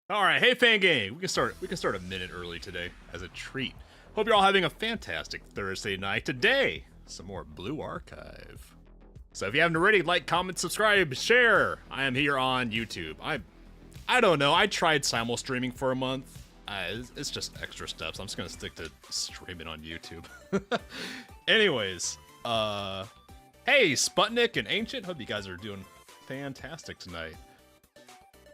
All right, hey fan gang, we can start a minute early today as a treat. Hope you're all having a fantastic Thursday night. Today, some more Blue Archive. So if you haven't already, like, comment, subscribe, share. I am here on YouTube. I don't know. I tried simul streaming for a month. It's just extra steps. I'm just gonna stick to streaming on YouTube. Anyways, hey Sputnik and Ancient, hope you guys are doing fantastic tonight.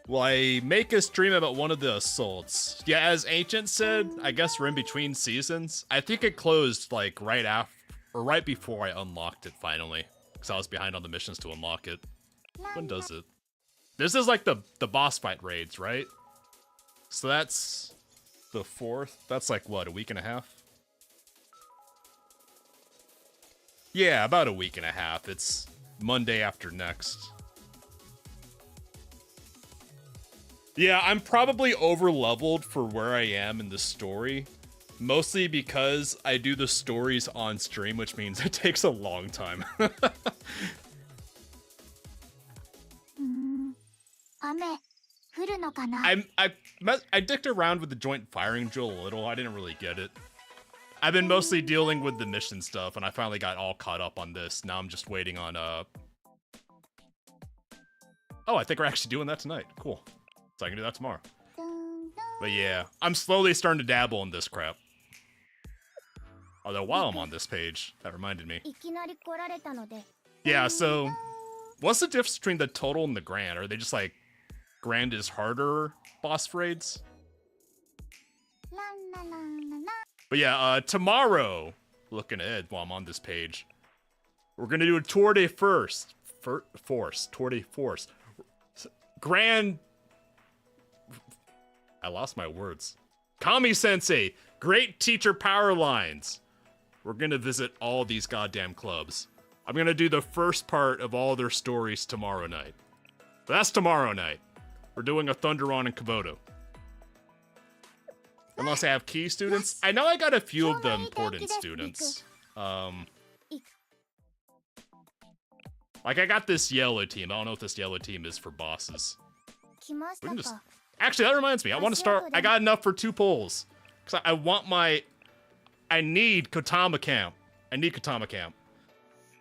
Will I make a stream about one of the assaults? Yeah, as Ancient said, I guess we're in between seasons. I think it closed like right after or right before I unlocked it finally, because I was behind on the missions to unlock it. When does it? This is like the boss fight raids, right? So that's the 4th. That's like what, a week and a half? Yeah, about a week and a half. It's Monday after next. Yeah, I'm probably over-leveled for where I am in the story. Mostly because I do the stories on stream, which means it takes a long time. I dicked around with the joint firing drill a little. I didn't really get it. I've been mostly dealing with the mission stuff, and I finally got all caught up on this. Now I'm just waiting on, Oh, I think we're actually doing that tonight. Cool. So I can do that tomorrow. But yeah, I'm slowly starting to dabble in this crap. Although while I'm on this page, that reminded me. Yeah, so what's the difference between the total and the grand? Are they just like grand is harder boss raids? But yeah, tomorrow, looking ahead while I'm on this page, we're gonna do a tour de force. Tour de force. Grand... I lost my words. Kami-sensei, great teacher Powerlines. We're gonna visit all these goddamn clubs. I'm gonna do the first part of all their stories tomorrow night. But that's tomorrow night. We're doing a Thunderon and Komodo. Unless I have key students. I know I got a few of the important students. Like I got this yellow team. I don't know what this yellow team is for bosses. We can just... Actually, that reminds me. I want to start... I got enough for 2 polls. Because I want my... I need Kotama Camp. I need Kotama Camp.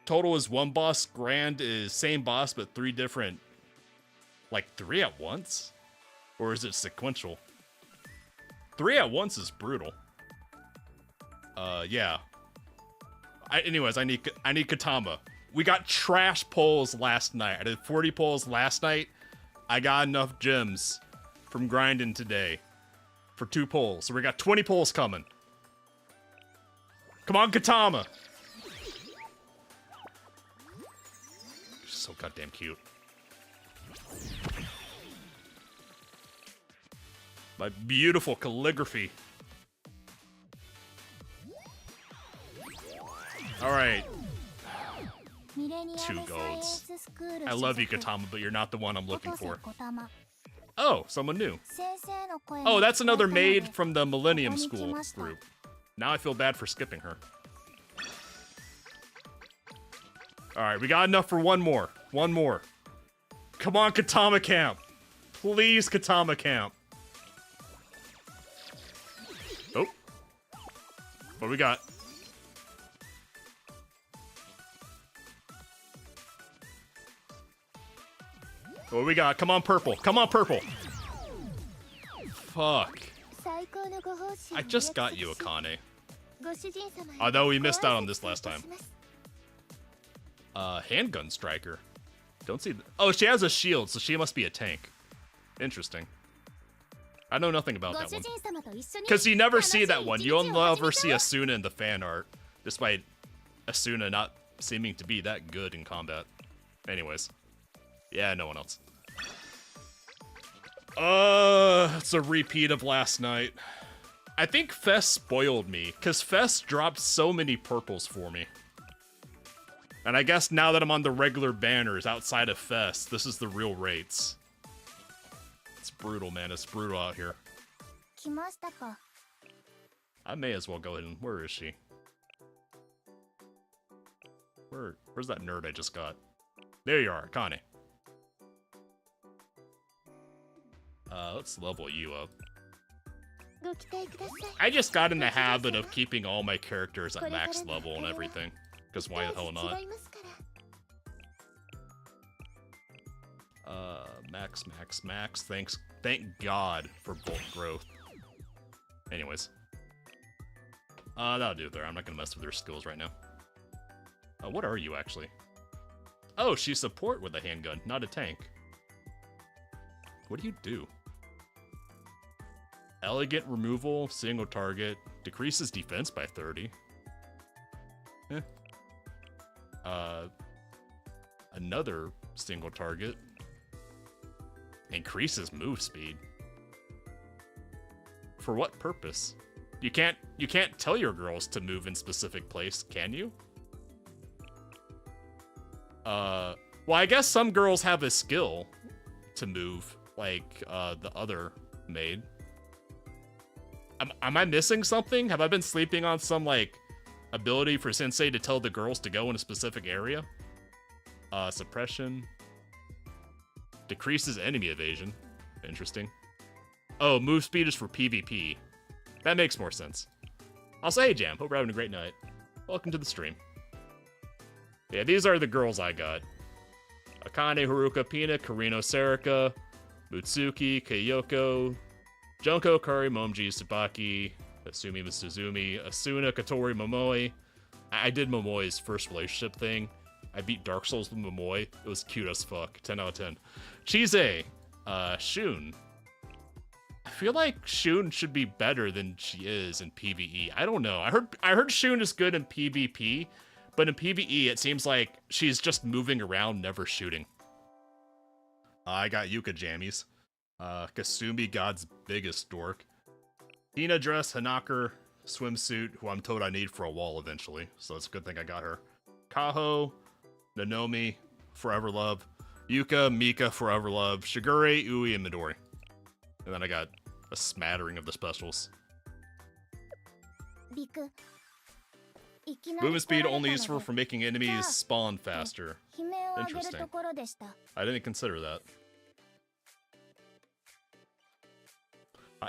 Total is 1 boss. Grand is same boss, but 3 different... Like, 3 at once? Or is it sequential? 3 at once is brutal. Yeah. Anyways, I need Kotama. We got trash polls last night. I did 40 polls last night. I got enough gems from grinding today for 2 polls. So we got 20 polls coming. Come on, Kotama. She's so goddamn cute. My beautiful calligraphy. All right. 2 golds. I love you, Kotama, but you're not the one I'm looking for. Oh, someone new. Oh, that's another maid from the Millennium School group. Now I feel bad for skipping her. Alright, we got enough for 1 more. 1 more. Come on, Kotama Camp. Please, Kotama Camp. Oh. What do we got? What do we got? Come on, purple. Come on, purple. Fuck. I just got you, Akane. Although we missed out on this last time. Handgun striker. Don't see... Oh, she has a shield, so she must be a tank. Interesting. I know nothing about that one. Because you never see that one. You only ever see Asuna in the fan art. Despite Asuna not seeming to be that good in combat. Anyways. Yeah, no one else. It's a repeat of last night. I think Fest spoiled me, because Fest dropped so many purples for me. And I guess now that I'm on the regular banners outside of Fest, this is the real rates. It's brutal, man. It's brutal out here. I may as well go ahead and... Where is she? Where's that nerd I just got? There you are, Akane. Let's level you up. I just got in the habit of keeping all my characters at max level and everything. Because why the hell not? Max. Thank God for bulk growth. Anyways. That'll do there. I'm not gonna mess with their skills right now. What are you, actually? Oh, she's support with a handgun, not a tank. What do you do? Elegant removal, single target, decreases defense by 30. Eh. Another single target. Increases move speed. For what purpose? You can't tell your girls to move in specific place, can you? Well, I guess some girls have a skill to move, like the other maid. Am I missing something? Have I been sleeping on some, like, ability for Sensei to tell the girls to go in a specific area? Suppression. Decreases enemy evasion. Interesting. Oh, move speed is for PvP. That makes more sense. Also, hey Jam, hope you're having a great night. Welcome to the stream. Yeah, these are the girls I got. Akane, Haruka, Pina, Karino, Sarika, Mutsuki, Kayoko, Junko, Kari, Momiji, Tsubaki, Asumi, Suzumi, Asuna, Katori, Momoe. I did Momoe's first relationship thing. I beat Dark Souls with Momoe. It was cute as fuck. 10 out of 10. Chise, Shun. I feel like Shun should be better than she is in PvE. I don't know. I heard Shun is good in PvP, but in PvE it seems like she's just moving around, never shooting. I got Yuka jammies. Kasumi, God's biggest dork. Hina dress, Hanako, swimsuit, who I'm told I need for a wall eventually, so it's a good thing I got her. Kaho, Nanomi, Forever Love, Yuka, Mika, Forever Love, Shigure, Ui, and Midori. And then I got a smattering of the specials. Movement speed only useful for making enemies spawn faster. Interesting. I didn't consider that.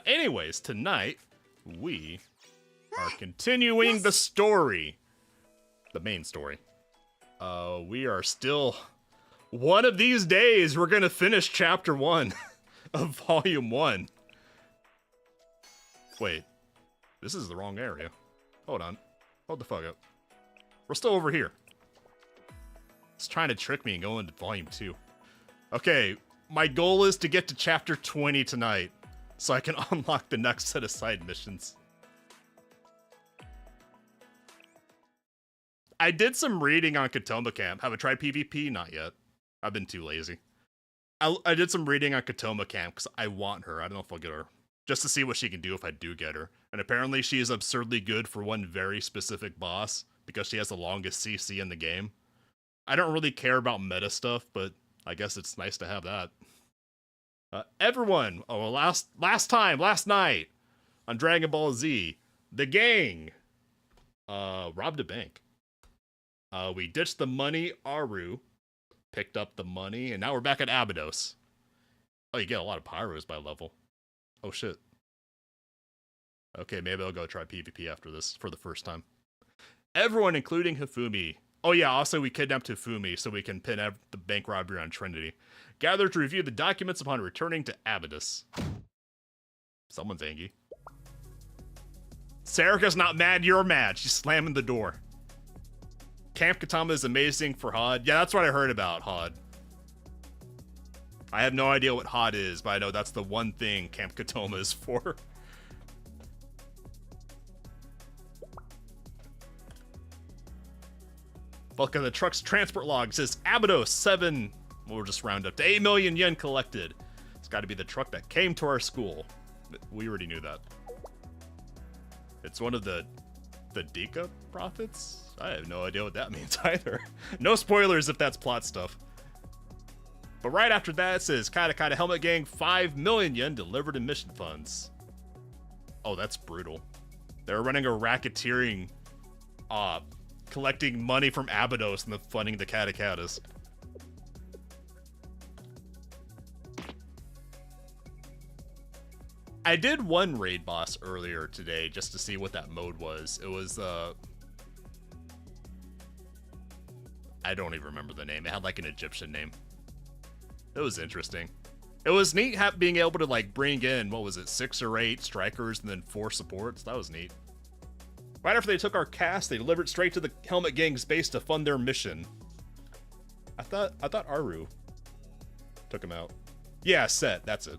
Anyways, tonight, we are continuing the story. The main story. We are still... One of these days, we're gonna finish Chapter 1 of Volume 1. Wait. This is the wrong area. Hold on. Hold the fuck up. We're still over here. It's trying to trick me and go into Volume 2. Okay, my goal is to get to Chapter 20 tonight, so I can unlock the next set of side missions. I did some reading on Katoma Camp. Have I tried PvP? Not yet. I've been too lazy. I did some reading on Katoma Camp because I want her. I don't know if I'll get her. Just to see what she can do if I do get her. And apparently she is absurdly good for one very specific boss because she has the longest CC in the game. I don't really care about meta stuff, but I guess it's nice to have that. Everyone, last night on Dragon Ball Z, the gang robbed a bank. We ditched the money, Aru picked up the money, and now we're back at Abydos. Oh, you get a lot of pyros by level. Oh shit. Okay, maybe I'll go try PvP after this for the first time. Everyone, including Hifumi. Oh yeah, also we kidnapped Hifumi so we can pin the bank robbery on Trinity. Gathered to review the documents upon returning to Abydos. Someone's angry. Sarika's not mad, you're mad. She's slamming the door. Camp Katama is amazing for HOD. Yeah, that's what I heard about HOD. I have no idea what HOD is, but I know that's the one thing Camp Katoma is for. Look at the truck's transport log. It says Abydos 7. We'll just round up to 8 million yen collected. It's got to be the truck that came to our school. We already knew that. It's one of the Dika prophets? I have no idea what that means either. No spoilers if that's plot stuff. But right after that, it says Katakata Helmet Gang 5 million yen delivered in mission funds. Oh, that's brutal. They're running a racketeering collecting money from Abydos and then funding the Katakatas. I did one raid boss earlier today just to see what that mode was. It was, I don't even remember the name. It had like an Egyptian name. It was interesting. It was neat being able to like bring in, what was it, 6 or 8 strikers and then 4 supports. That was neat. Right after they took our cast, they delivered straight to the Helmet Gang's base to fund their mission. I thought Aru took him out. Yeah, Set, that's it.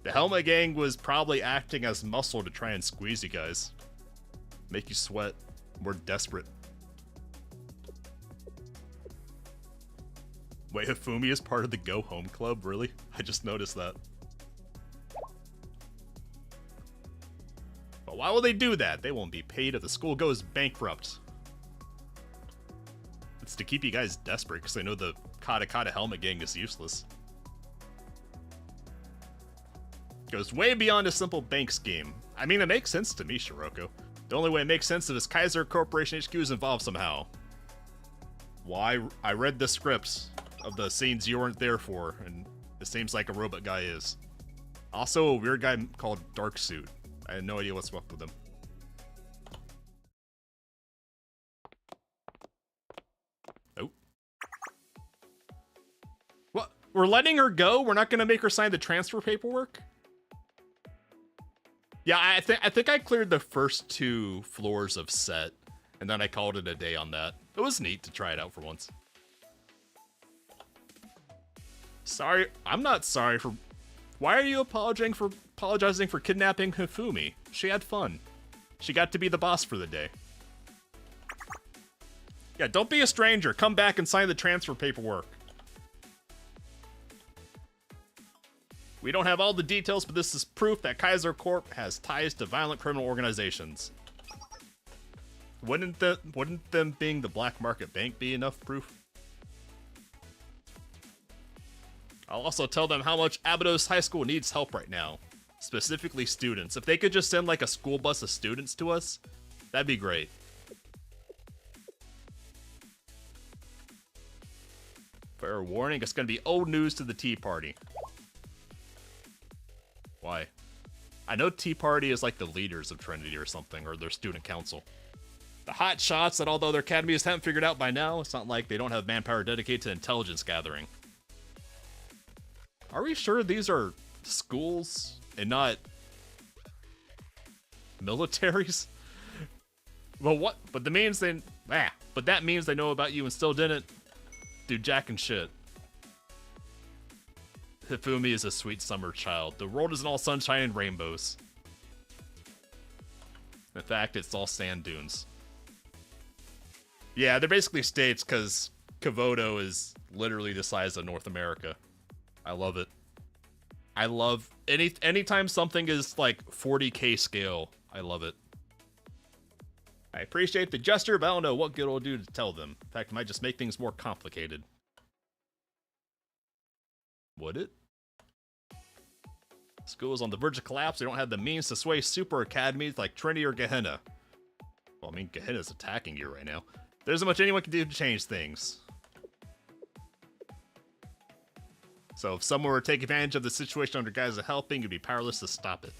The Helmet Gang was probably acting as muscle to try and squeeze you guys. Make you sweat. We're desperate. Wait, Hifumi is part of the Go Home Club? Really? I just noticed that. But why will they do that? They won't be paid if the school goes bankrupt. It's to keep you guys desperate because they know the Kata Helmet Gang is useless. Goes way beyond a simple bank scheme. I mean, it makes sense to me, Shiroko. The only way it makes sense is Kaiser Corporation HQ is involved somehow. Why? I read the scripts of the scenes you weren't there for, and it seems like a robot guy is. Also, a weird guy called Dark Suit. I had no idea what's up with him. Oh. What? We're letting her go? We're not gonna make her sign the transfer paperwork? Yeah, I think I cleared the first 2 floors of Set, and then I called it a day on that. It was neat to try it out for once. Sorry, I'm not sorry for... Why are you apologizing for kidnapping Hifumi? She had fun. She got to be the boss for the day. Yeah, don't be a stranger. Come back and sign the transfer paperwork. We don't have all the details, but this is proof that Kaiser Corp has ties to violent criminal organizations. Wouldn't them being the black market bank be enough proof? I'll also tell them how much Abydos High School needs help right now. Specifically students. If they could just send like a school bus of students to us, that'd be great. Fair warning, it's gonna be old news to the Tea Party. Why? I know Tea Party is like the leaders of Trinity or something, or their student council. The hot shots that although their academies haven't figured out by now, it's not like they don't have manpower dedicated to intelligence gathering. Are we sure these are schools and not militaries? Well, what? But that means they know about you and still didn't do jack and shit. Hifumi is a sweet summer child. The world isn't all sunshine and rainbows. In fact, it's all sand dunes. Yeah, they're basically states because Komodo is literally the size of North America. I love it. I love anytime something is like 40K scale, I love it. I appreciate the gesture, but I don't know what good it'll do to tell them. In fact, it might just make things more complicated. Would it? School is on the verge of collapse. They don't have the means to sway super academies like Trinity or Gehenna. Well, I mean, Gehenna's attacking you right now. There isn't much anyone can do to change things. So if someone were to take advantage of the situation under guise of helping, you'd be powerless to stop it.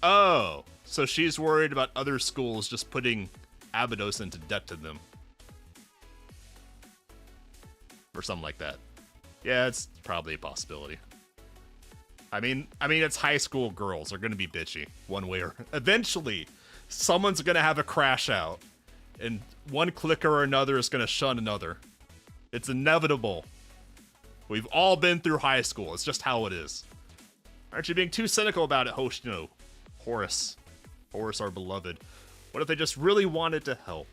Oh, so she's worried about other schools just putting Abydos into debt to them. Or something like that. Yeah, it's probably a possibility. I mean, it's high school girls. They're gonna be bitchy, one way or eventually. Someone's gonna have a crash out, and one clicker or another is gonna shun another. It's inevitable. We've all been through high school. It's just how it is. Aren't you being too cynical about it, Hoshino? Horace, our beloved. What if they just really wanted to help?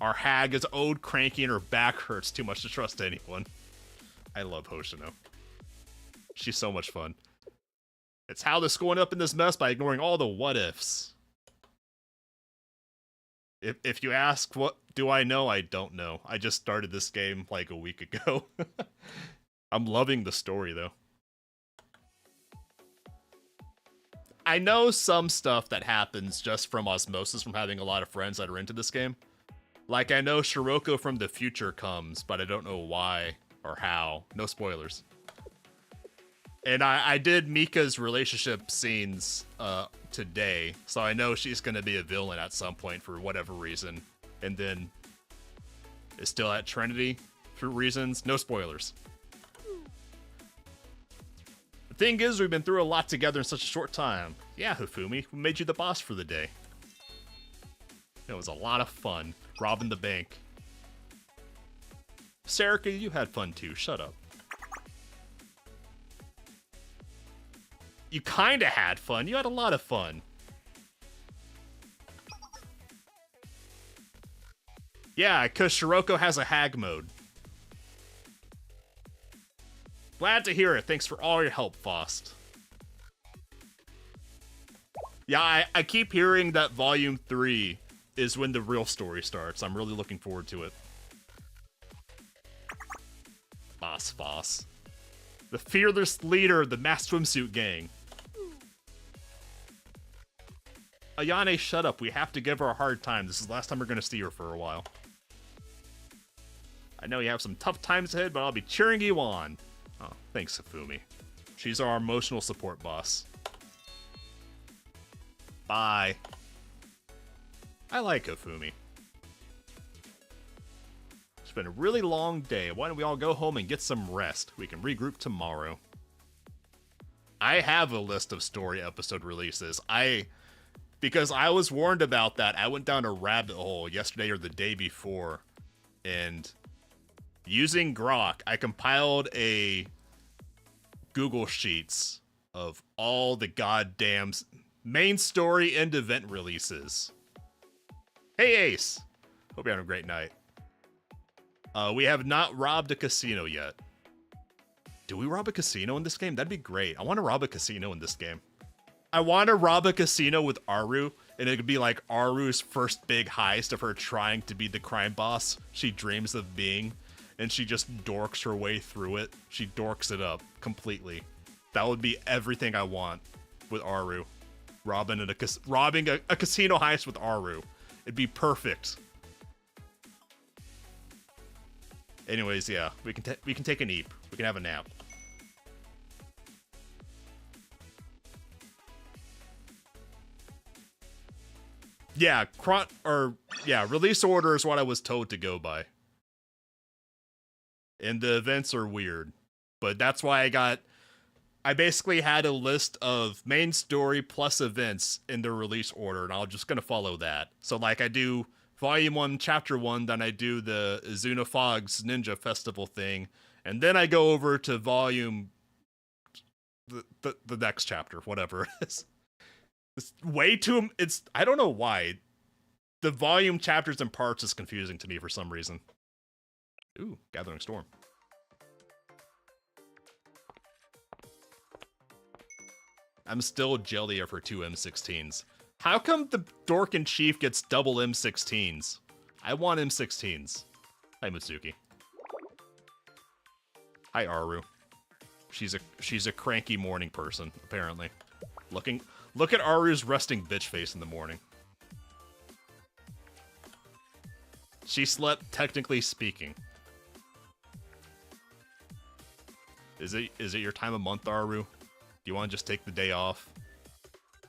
Our hag is old, cranky, and her back hurts too much to trust anyone. I love Hoshino. She's so much fun. It's how the school ended up in this mess by ignoring all the what-ifs. If you ask what do I know, I don't know. I just started this game like a week ago. I'm loving the story, though. I know some stuff that happens just from osmosis from having a lot of friends that are into this game. Like, I know Shiroko from the future comes, but I don't know why or how. No spoilers. And I did Mika's relationship scenes today, so I know she's going to be a villain at some point for whatever reason. And then is still at Trinity for reasons. No spoilers. The thing is, we've been through a lot together in such a short time. Yeah, Hifumi, we made you the boss for the day. It was a lot of fun, robbing the bank. Sarika, you had fun too, shut up. You kinda had fun, you had a lot of fun. Yeah, cause Shiroko has a hag mode. Glad to hear it, thanks for all your help, Faust. Yeah, I keep hearing that Volume 3 is when the real story starts. I'm really looking forward to it. Boss. The fearless leader of the mass swimsuit gang. Ayane, shut up. We have to give her a hard time. This is the last time we're going to see her for a while. I know you have some tough times ahead, but I'll be cheering you on. Oh, thanks, Hifumi. She's our emotional support boss. Bye. I like Hifumi. It's been a really long day. Why don't we all go home and get some rest? We can regroup tomorrow. I have a list of story episode releases. Because I was warned about that, I went down a rabbit hole yesterday or the day before, and using Grok, I compiled a Google Sheets of all the goddamn main story and event releases. Hey Ace! Hope you're having a great night. We have not robbed a casino yet. Do we rob a casino in this game? That'd be great. I want to rob a casino in this game. I want to rob a casino with Aru, and it could be like Aru's first big heist of her trying to be the crime boss she dreams of being, and she just dorks her way through it. She dorks it up completely. That would be everything I want with Aru. Robbing a casino heist with Aru. It'd be perfect. Anyways, yeah, we can take a nap. We can have a nap. Yeah, release order is what I was told to go by. And the events are weird. But that's why I basically had a list of main story plus events in the release order, and I'm just gonna follow that. So like I do Volume 1, Chapter 1, then I do the Izuna Fogg's Ninja Festival thing, and then I go over to the next chapter, whatever it is. It's way too... I don't know why. The volume chapters and parts is confusing to me for some reason. Ooh, Gathering Storm. I'm still jelly of her 2 M16s. How come the Dork in Chief gets double M16s? I want M16s. Hi, Mitsuki. Hi, Aru. She's a cranky morning person, apparently. Look at Aru's resting bitch face in the morning. She slept, technically speaking. Is it your time of month, Aru? Do you want to just take the day off?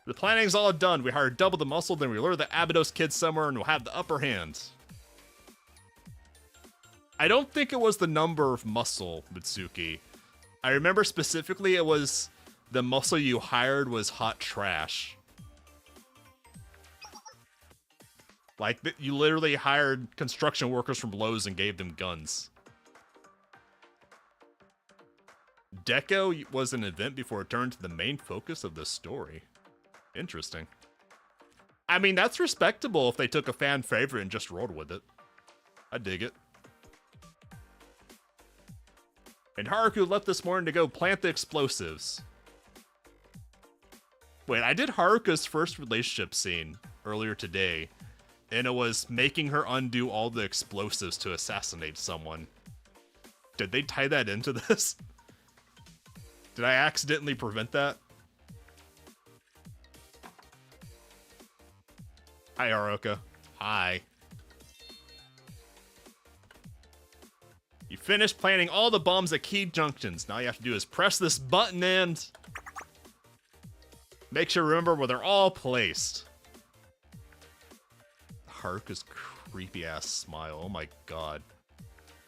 The planning's all done. We hired double the muscle, then we lure the Abydos kids somewhere and we'll have the upper hand. I don't think it was the number of muscle, Mitsuki. I remember specifically it was the muscle you hired was hot trash. Like, you literally hired construction workers from Lowe's and gave them guns. Deco was an event before it turned to the main focus of the story. Interesting. I mean, that's respectable if they took a fan favorite and just rolled with it. I dig it. And Haruku left this morning to go plant the explosives. Wait, I did Haruka's first relationship scene earlier today, and it was making her undo all the explosives to assassinate someone. Did they tie that into this? Did I accidentally prevent that? Hi, Haruka. Hi. finished planting all the bombs at key junctions. Now all you have to do is press this button and make sure to remember where they're all placed. Haruka's creepy ass smile. Oh my god.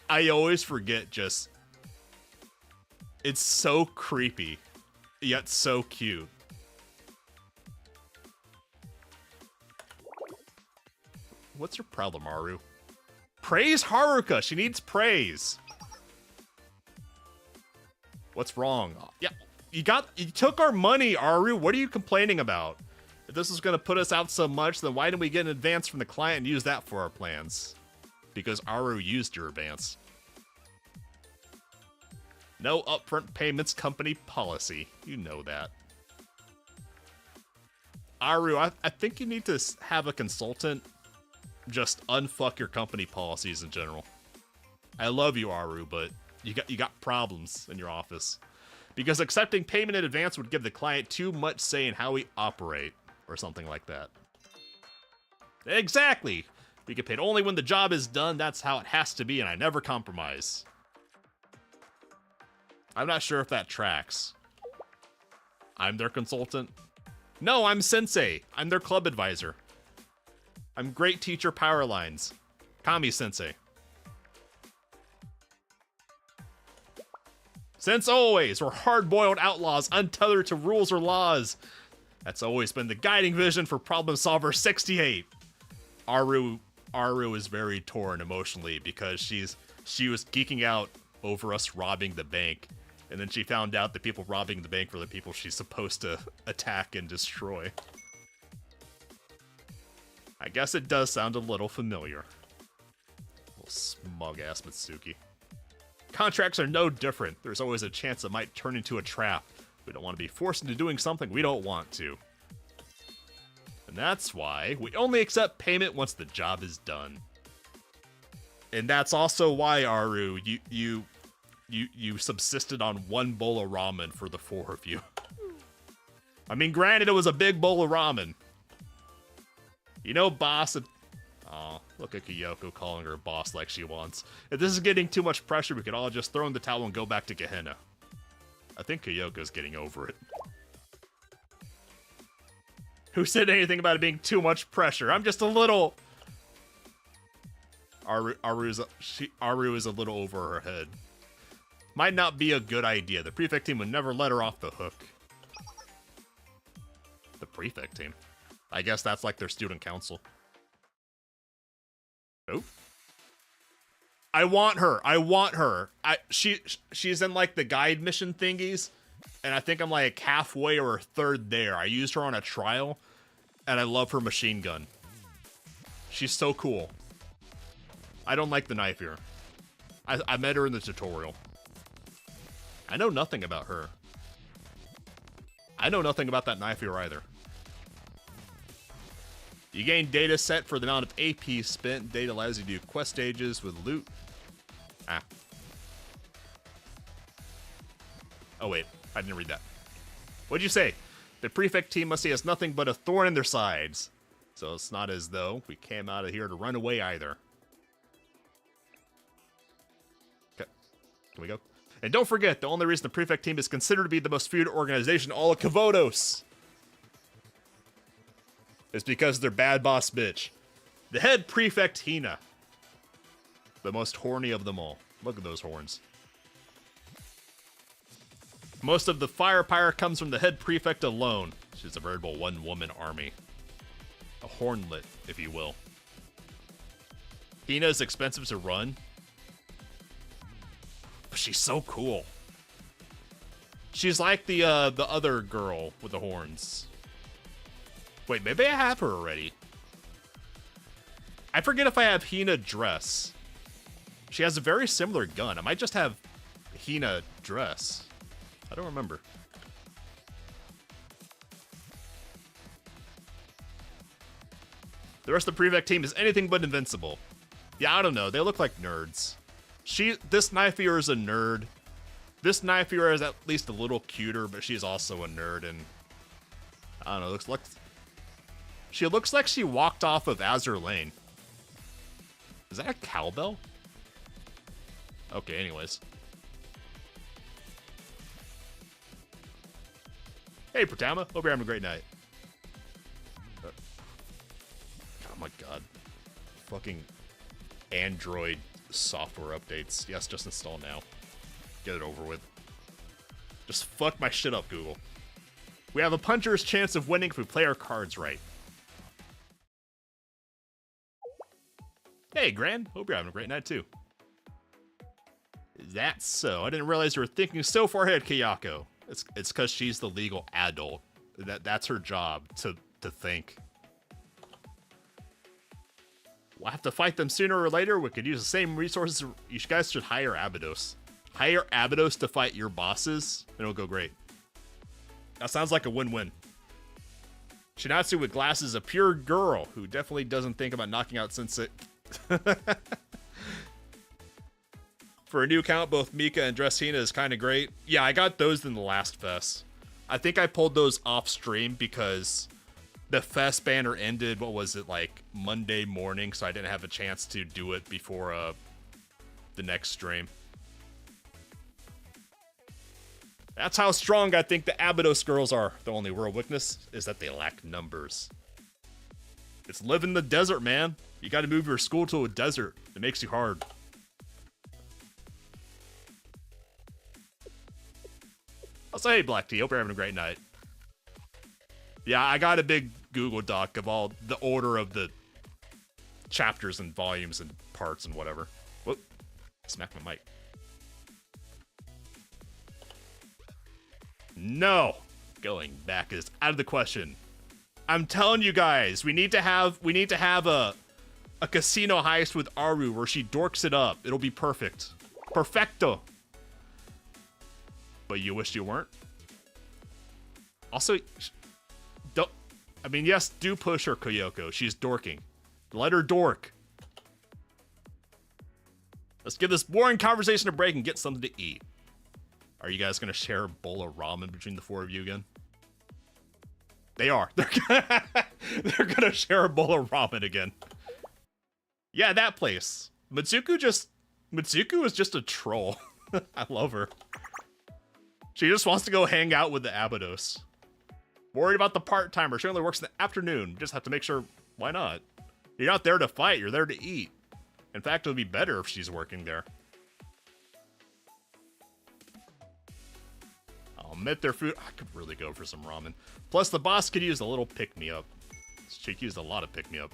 I always forget just... It's so creepy, yet so cute. What's your problem, Aru? Praise Haruka! She needs praise! What's wrong? Yeah, you took our money, Aru! What are you complaining about? If this is gonna put us out so much, then why didn't we get an advance from the client and use that for our plans? Because Aru used your advance. No upfront payments company policy. You know that. Aru, I think you need to have a consultant just unfuck your company policies in general. I love you, Aru, but you got problems in your office. Because accepting payment in advance would give the client too much say in how we operate, or something like that. Exactly! We get paid only when the job is done, that's how it has to be, and I never compromise. I'm not sure if that tracks. I'm their consultant? No, I'm Sensei. I'm their club advisor. I'm great teacher Powerlines. Kami Sensei. Since always, we're hard-boiled outlaws, untethered to rules or laws. That's always been the guiding vision for Problem Solver 68. Aru is very torn emotionally because she was geeking out over us robbing the bank. And then she found out the people robbing the bank were the people she's supposed to attack and destroy. I guess it does sound a little familiar. Little smug-ass Mitsuki. Contracts are no different. There's always a chance it might turn into a trap. We don't want to be forced into doing something we don't want to. And that's why we only accept payment once the job is done. And that's also why, Aru, you subsisted on one bowl of ramen for the 4 of you. I mean, granted, it was a big bowl of ramen. You know, boss... Aw, look at Kyoko calling her boss like she wants. If this is getting too much pressure, we could all just throw in the towel and go back to Gehenna. I think Kyoko's getting over it. Who said anything about it being too much pressure? I'm just a little... Aru is a little over her head. Might not be a good idea. The prefect team would never let her off the hook. The prefect team? I guess that's like their student council. Oh. I want her. I want her. She's in like the guide mission thingies, and I think I'm like halfway or a third there. I used her on a trial, and I love her machine gun. She's so cool. I don't like the knife here. I met her in the tutorial. I know nothing about her. I know nothing about that knife here either. You gain data set for the amount of AP spent. Data allows you to do quest stages with loot. Ah. Oh wait, I didn't read that. What'd you say? The prefect team must see us nothing but a thorn in their sides. So it's not as though we came out of here to run away either. Okay, can we go? And don't forget, the only reason the prefect team is considered to be the most feared organization in all of Kavodos is because they're bad boss bitch. The head prefect Hina. The most horny of them all. Look at those horns. Most of the firepower comes from the head prefect alone. She's a veritable one-woman army. A hornlet, if you will. Hina is expensive to run. But she's so cool. She's like the other girl with the horns. Wait, maybe I have her already. I forget if I have Hina dress. She has a very similar gun. I might just have Hina dress. I don't remember. The rest of the prefect team is anything but invincible. Yeah, I don't know. They look like nerds. This knife here is a nerd. This knife here is at least a little cuter, but she's also a nerd, and I don't know. She looks like she walked off of Azur Lane. Is that a cowbell? Okay, anyways. Hey, Pratama. Hope you're having a great night. Oh my god. Fucking Android software updates. Yes, just install now. Get it over with. Just fuck my shit up, Google. We have a puncher's chance of winning if we play our cards right. Hey, Gran. Hope you're having a great night, too. That's so. I didn't realize you were thinking so far ahead, Kayako. It's because she's the legal adult. That's her job, to think. We'll have to fight them sooner or later. We could use the same resources. You guys should hire Abydos. Hire Abydos to fight your bosses, and it'll go great. That sounds like a win-win. Shinatsu with glasses is a pure girl who definitely doesn't think about knocking out Sensei. For a new account, both Mika and Dressina is kind of great. Yeah, I got those in the last fest. I think I pulled those off stream because the fest banner ended, what was it, like Monday morning, so I didn't have a chance to do it before the next stream. That's how strong I think the Abydos girls are. The only real weakness is that they lack numbers. It's live in the desert, man. You gotta move your school to a desert. It makes you hard. Also, hey, Black Tea, hope you're having a great night. Yeah, I got a big Google Doc of all the order of the chapters and volumes and parts and whatever. Whoop. Smack my mic. No. Going back is out of the question. I'm telling you guys, we need to have a casino heist with Aru where she dorks it up. It'll be perfect. Perfecto. But you wish you weren't? Also, don't... I mean, yes, do push her, Koyoko. She's dorking. Let her dork. Let's give this boring conversation a break and get something to eat. Are you guys going to share a bowl of ramen between the four of you again? They are. They're gonna share a bowl of ramen again. Yeah, that place. Mitsuku is just a troll. I love her. She just wants to go hang out with the Abydos. Worried about the part-timer. She only works in the afternoon. Just have to make sure, why not? You're not there to fight, you're there to eat. In fact, it would be better if she's working there. I'll admit their food. I could really go for some ramen. Plus, the boss could use a little pick-me-up. She could use a lot of pick-me-up.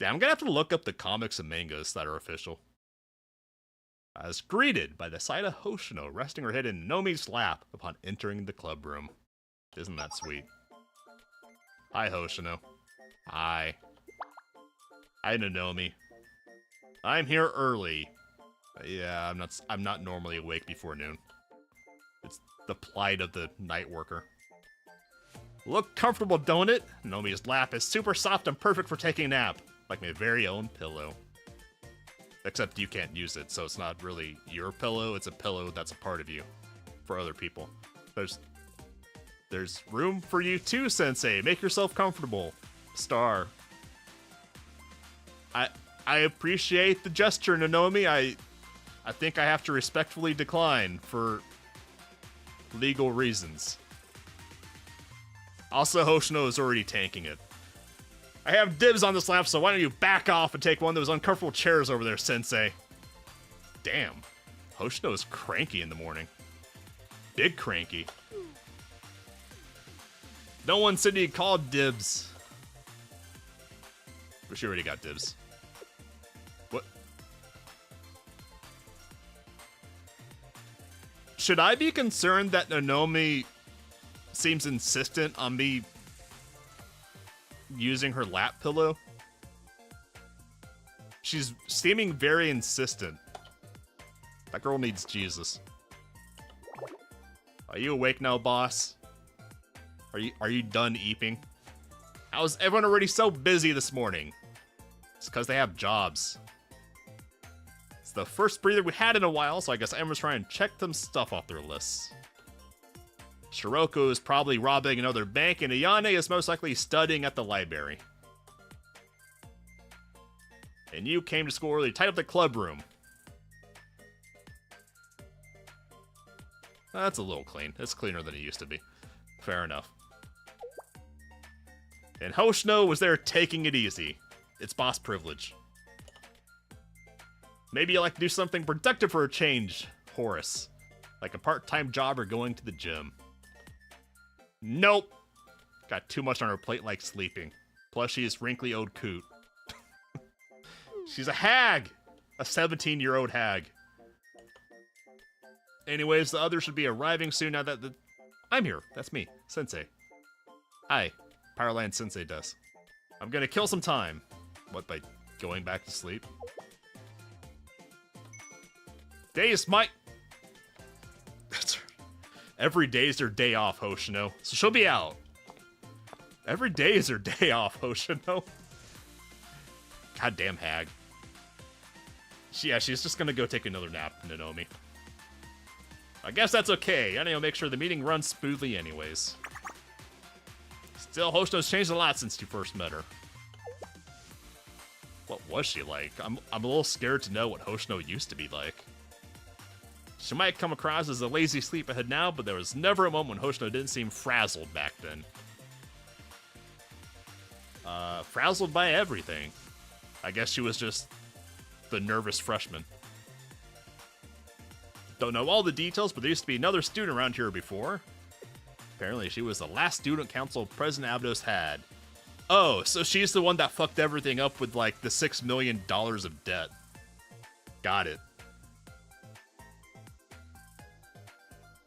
Yeah, I'm gonna have to look up the comics and mangas that are official. I was greeted by the sight of Hoshino resting her head in Nomi's lap upon entering the club room. Isn't that sweet? Hi, Hoshino. Hi. Hi, Nomi. I'm here early. Yeah, I'm not normally awake before noon. It's the plight of the night worker. Look comfortable, don't it? Nomi's lap is super soft and perfect for taking a nap, like my very own pillow. Except you can't use it, so it's not really your pillow, it's a pillow that's a part of you. For other people. There's room for you too, Sensei. Make yourself comfortable. Star. I appreciate the gesture, Nonomi. I think I have to respectfully decline for legal reasons. Also, Hoshino is already tanking it. I have dibs on this lap, so why don't you back off and take one of those uncomfortable chairs over there, Sensei? Damn. Hoshino is cranky in the morning. Big cranky. No one said he called dibs. But she already got dibs. What? Should I be concerned that Nonomi seems insistent on me using her lap pillow? She's seeming very insistent. That girl needs Jesus. Are you awake now, boss? Are you done eeping? How is everyone already so busy this morning? It's because they have jobs. It's the first breather we had in a while, so I guess Emma's trying to check some stuff off their lists. Shiroko is probably robbing another bank, and Ayane is most likely studying at the library. And you came to school early, tied up the club room. That's a little clean. It's cleaner than it used to be. Fair enough. And Hoshino was there taking it easy. It's boss privilege. Maybe you like to do something productive for a change, Horace. Like a part-time job or going to the gym. Nope. Got too much on her plate like sleeping. Plus she's wrinkly old coot. She's a hag! A 17-year-old hag. Anyways, the others should be arriving soon now that I'm here. That's me, Sensei. Hi, Powerlines Sensei does. I'm gonna kill some time. What, by going back to sleep? Days might... Every day is their day off, Hoshino. So she'll be out. Every day is her day off, Hoshino. Goddamn hag. Yeah, she's just gonna go take another nap, Nanomi. I guess that's okay. I need to make sure the meeting runs smoothly anyways. Still, Hoshino's changed a lot since you first met her. What was she like? I'm a little scared to know what Hoshino used to be like. She might come across as a lazy sleepyhead now, but there was never a moment when Hoshino didn't seem frazzled back then. Frazzled by everything. I guess she was just the nervous freshman. Don't know all the details, but there used to be another student around here before. Apparently she was the last student council President Abydos had. Oh, so she's the one that fucked everything up with like the $6 million of debt. Got it.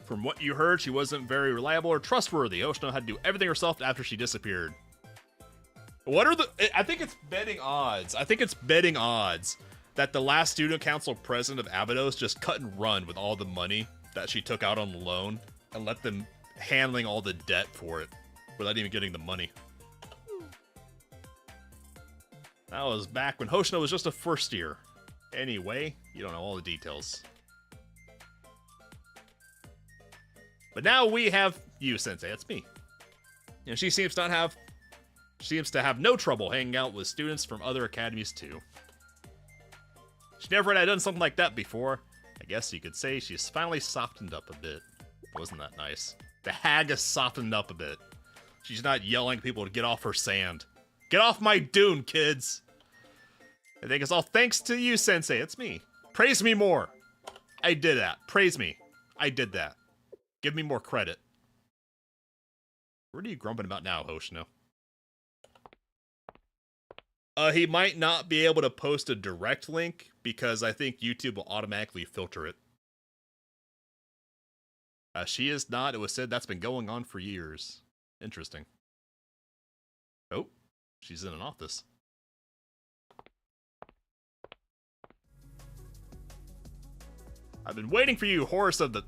From what you heard, she wasn't very reliable or trustworthy. Hoshino had to do everything herself after she disappeared. What are the... I think it's betting odds. I think it's betting odds that the last student council president of Abydos just cut and run with all the money that she took out on the loan and let them handling all the debt for it without even getting the money. That was back when Hoshino was just a first year. Anyway, you don't know all the details. But now we have you, Sensei. That's me. And she seems to have no trouble hanging out with students from other academies too. She never had done something like that before. I guess you could say she's finally softened up a bit. Wasn't that nice? The hag has softened up a bit. She's not yelling at people to get off her sand. Get off my dune, kids! I think it's all thanks to you, Sensei. It's me. Praise me more. I did that. Praise me. I did that. Give me more credit. What are you grumping about now, Hoshino? He might not be able to post a direct link because I think YouTube will automatically filter it. She is not. It was said that's been going on for years. Interesting. Oh, she's in an office. I've been waiting for you, Horace of the...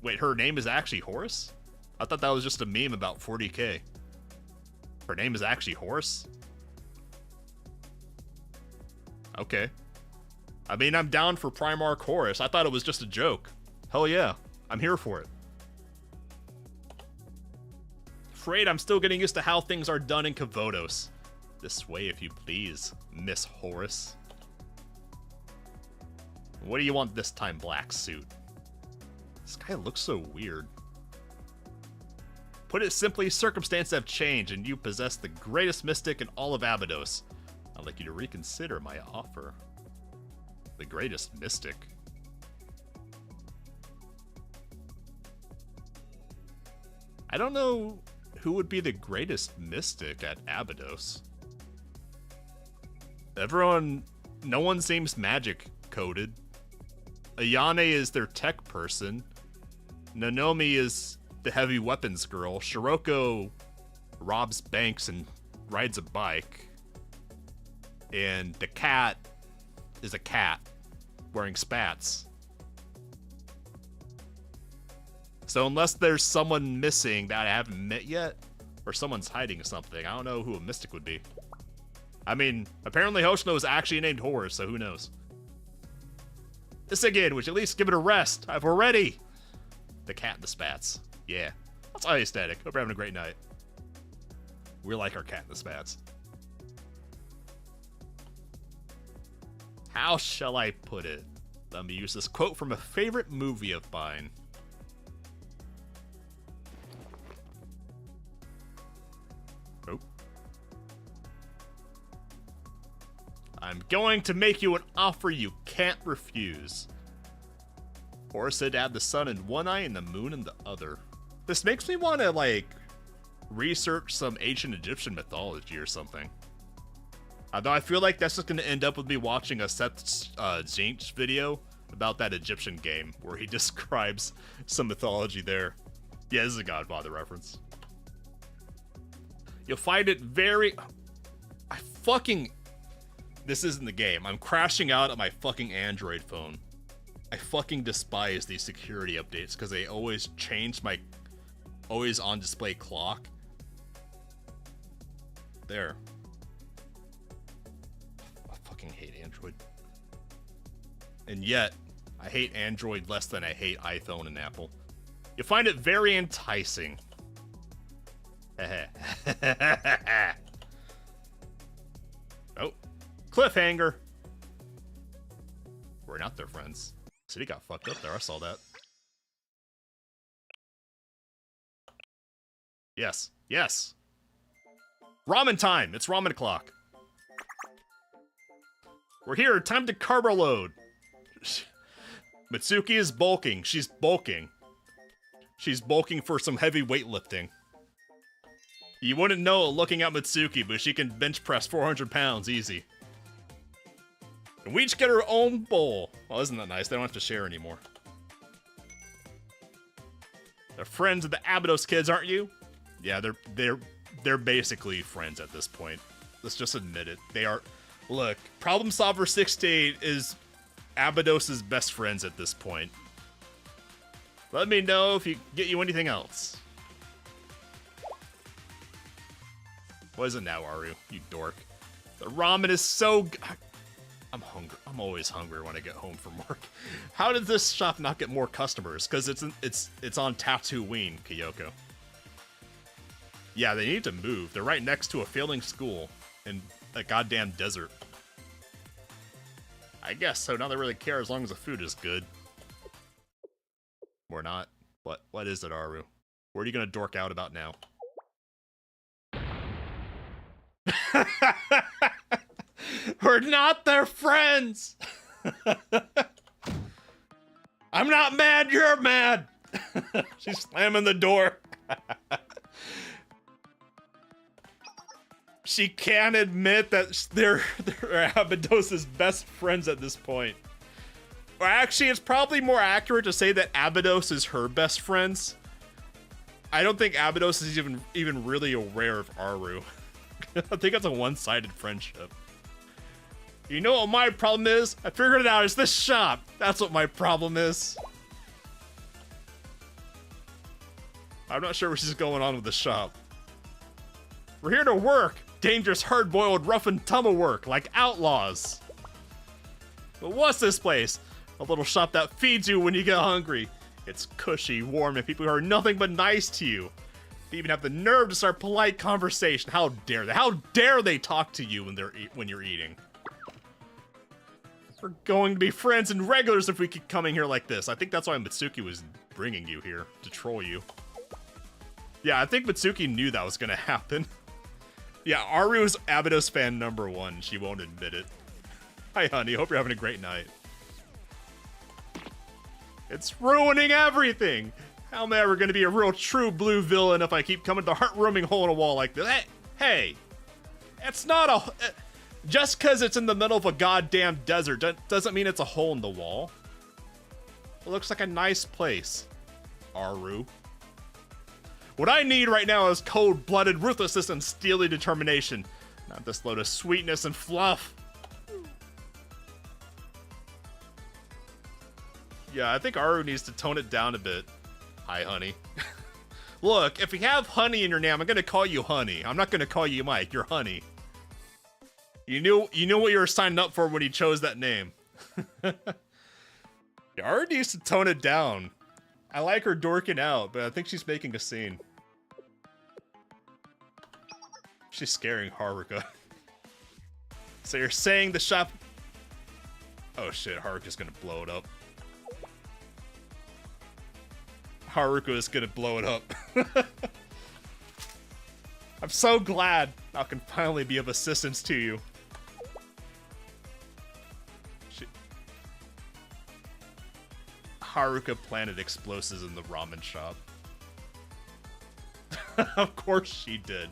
Wait, her name is actually Horace? I thought that was just a meme about 40k. Her name is actually Horace? Okay. I mean, I'm down for Primarch Horace. I thought it was just a joke. Hell yeah. I'm here for it. Afraid I'm still getting used to how things are done in Kavodos. This way, if you please, Miss Horace. What do you want this time, black suit? This guy looks so weird. Put it simply, circumstances have changed, and you possess the greatest mystic in all of Abydos. I'd like you to reconsider my offer. The greatest mystic? I don't know who would be the greatest mystic at Abydos. No one seems magic coded. Ayane is their tech person. Nanomi is the heavy weapons girl. Shiroko robs banks and rides a bike. And the cat is a cat wearing spats. So unless there's someone missing that I haven't met yet, or someone's hiding something, I don't know who a mystic would be. I mean, apparently Hoshino is actually named Horace, so who knows? This again, would you at least give it a rest? I've already... The cat and the spats. Yeah. That's all aesthetic. Hope you're having a great night. We like our cat and the spats. How shall I put it? Let me use this quote from a favorite movie of mine. Oh. I'm going to make you an offer you can't refuse. Horus said to have the sun in one eye and the moon in the other. This makes me want to, like, research some ancient Egyptian mythology or something. Although I feel like that's just going to end up with me watching a Seth Zinch video about that Egyptian game where he describes some mythology there. Yeah, this is a Godfather reference. You'll find it very... This isn't the game. I'm crashing out on my fucking Android phone. I fucking despise these security updates because they always change my always on display clock. There. I fucking hate Android. And yet, I hate Android less than I hate iPhone and Apple. You find it very enticing. Oh. Cliffhanger! We're not their friends. City got fucked up there, I saw that. Yes, yes! Ramen time! It's ramen o'clock. We're here, time to carbo load! Mitsuki is bulking, she's bulking. She's bulking for some heavy weightlifting. You wouldn't know it looking at Mitsuki, but she can bench press 400 pounds easy. And we each get our own bowl. Oh, isn't that nice? They don't have to share anymore. They're friends of the Abydos kids, aren't you? Yeah, they're basically friends at this point. Let's just admit it. They are. Look, Problem Solver 68 is Abydos' best friends at this point. Let me know if you get you anything else. What is it now, Aru? You dork. The ramen is so good. I'm hungry. I'm always hungry when I get home from work. How did this shop not get more customers? Because it's on Tatooine, Kyoko. Yeah, they need to move. They're right next to a failing school in a goddamn desert. I guess so. Now they really care as long as the food is good. Or not. What is it, Aru? What are you gonna dork out about now? We're not their friends! I'm not mad, you're mad! She's slamming the door. She can't admit that they're Abydos' best friends at this point. Or actually, it's probably more accurate to say that Abydos is her best friends. I don't think Abydos is even really aware of Aru. I think it's a one-sided friendship. You know what my problem is? I figured it out. It's this shop. That's what my problem is. I'm not sure what she's going on with the shop. We're here to work. Dangerous, hard-boiled, rough-and-tumble work, like outlaws. But what's this place? A little shop that feeds you when you get hungry. It's cushy, warm, and people who are nothing but nice to you. They even have the nerve to start polite conversation. How dare they? How dare they talk to you when you're eating? We're going to be friends and regulars if we keep coming here like this. I think that's why Mitsuki was bringing you here, to troll you. Yeah, I think Mitsuki knew that was gonna happen. Yeah, Aru is Abydos fan #1. She won't admit it. Hi, honey. Hope you're having a great night. It's ruining everything! How am I ever gonna be a real true blue villain if I keep coming to the heart-rooming hole in a wall like this? Hey! It's not a... Just because it's in the middle of a goddamn desert doesn't mean it's a hole in the wall. It looks like a nice place, Aru. What I need right now is cold-blooded ruthlessness and steely determination. Not this load of sweetness and fluff. Yeah, I think Aru needs to tone it down a bit. Hi, honey. Look, if you have honey in your name, I'm gonna call you honey. I'm not gonna call you Mike, you're honey. You knew what you were signing up for when you chose that name. Aru needs to tone it down. I like her dorking out, but I think she's making a scene. She's scaring Haruka. So you're saying the shop... Oh shit, Haruka's gonna blow it up. Haruka is gonna blow it up. I'm so glad I can finally be of assistance to you. Haruka planted explosives in the ramen shop. Of course she did.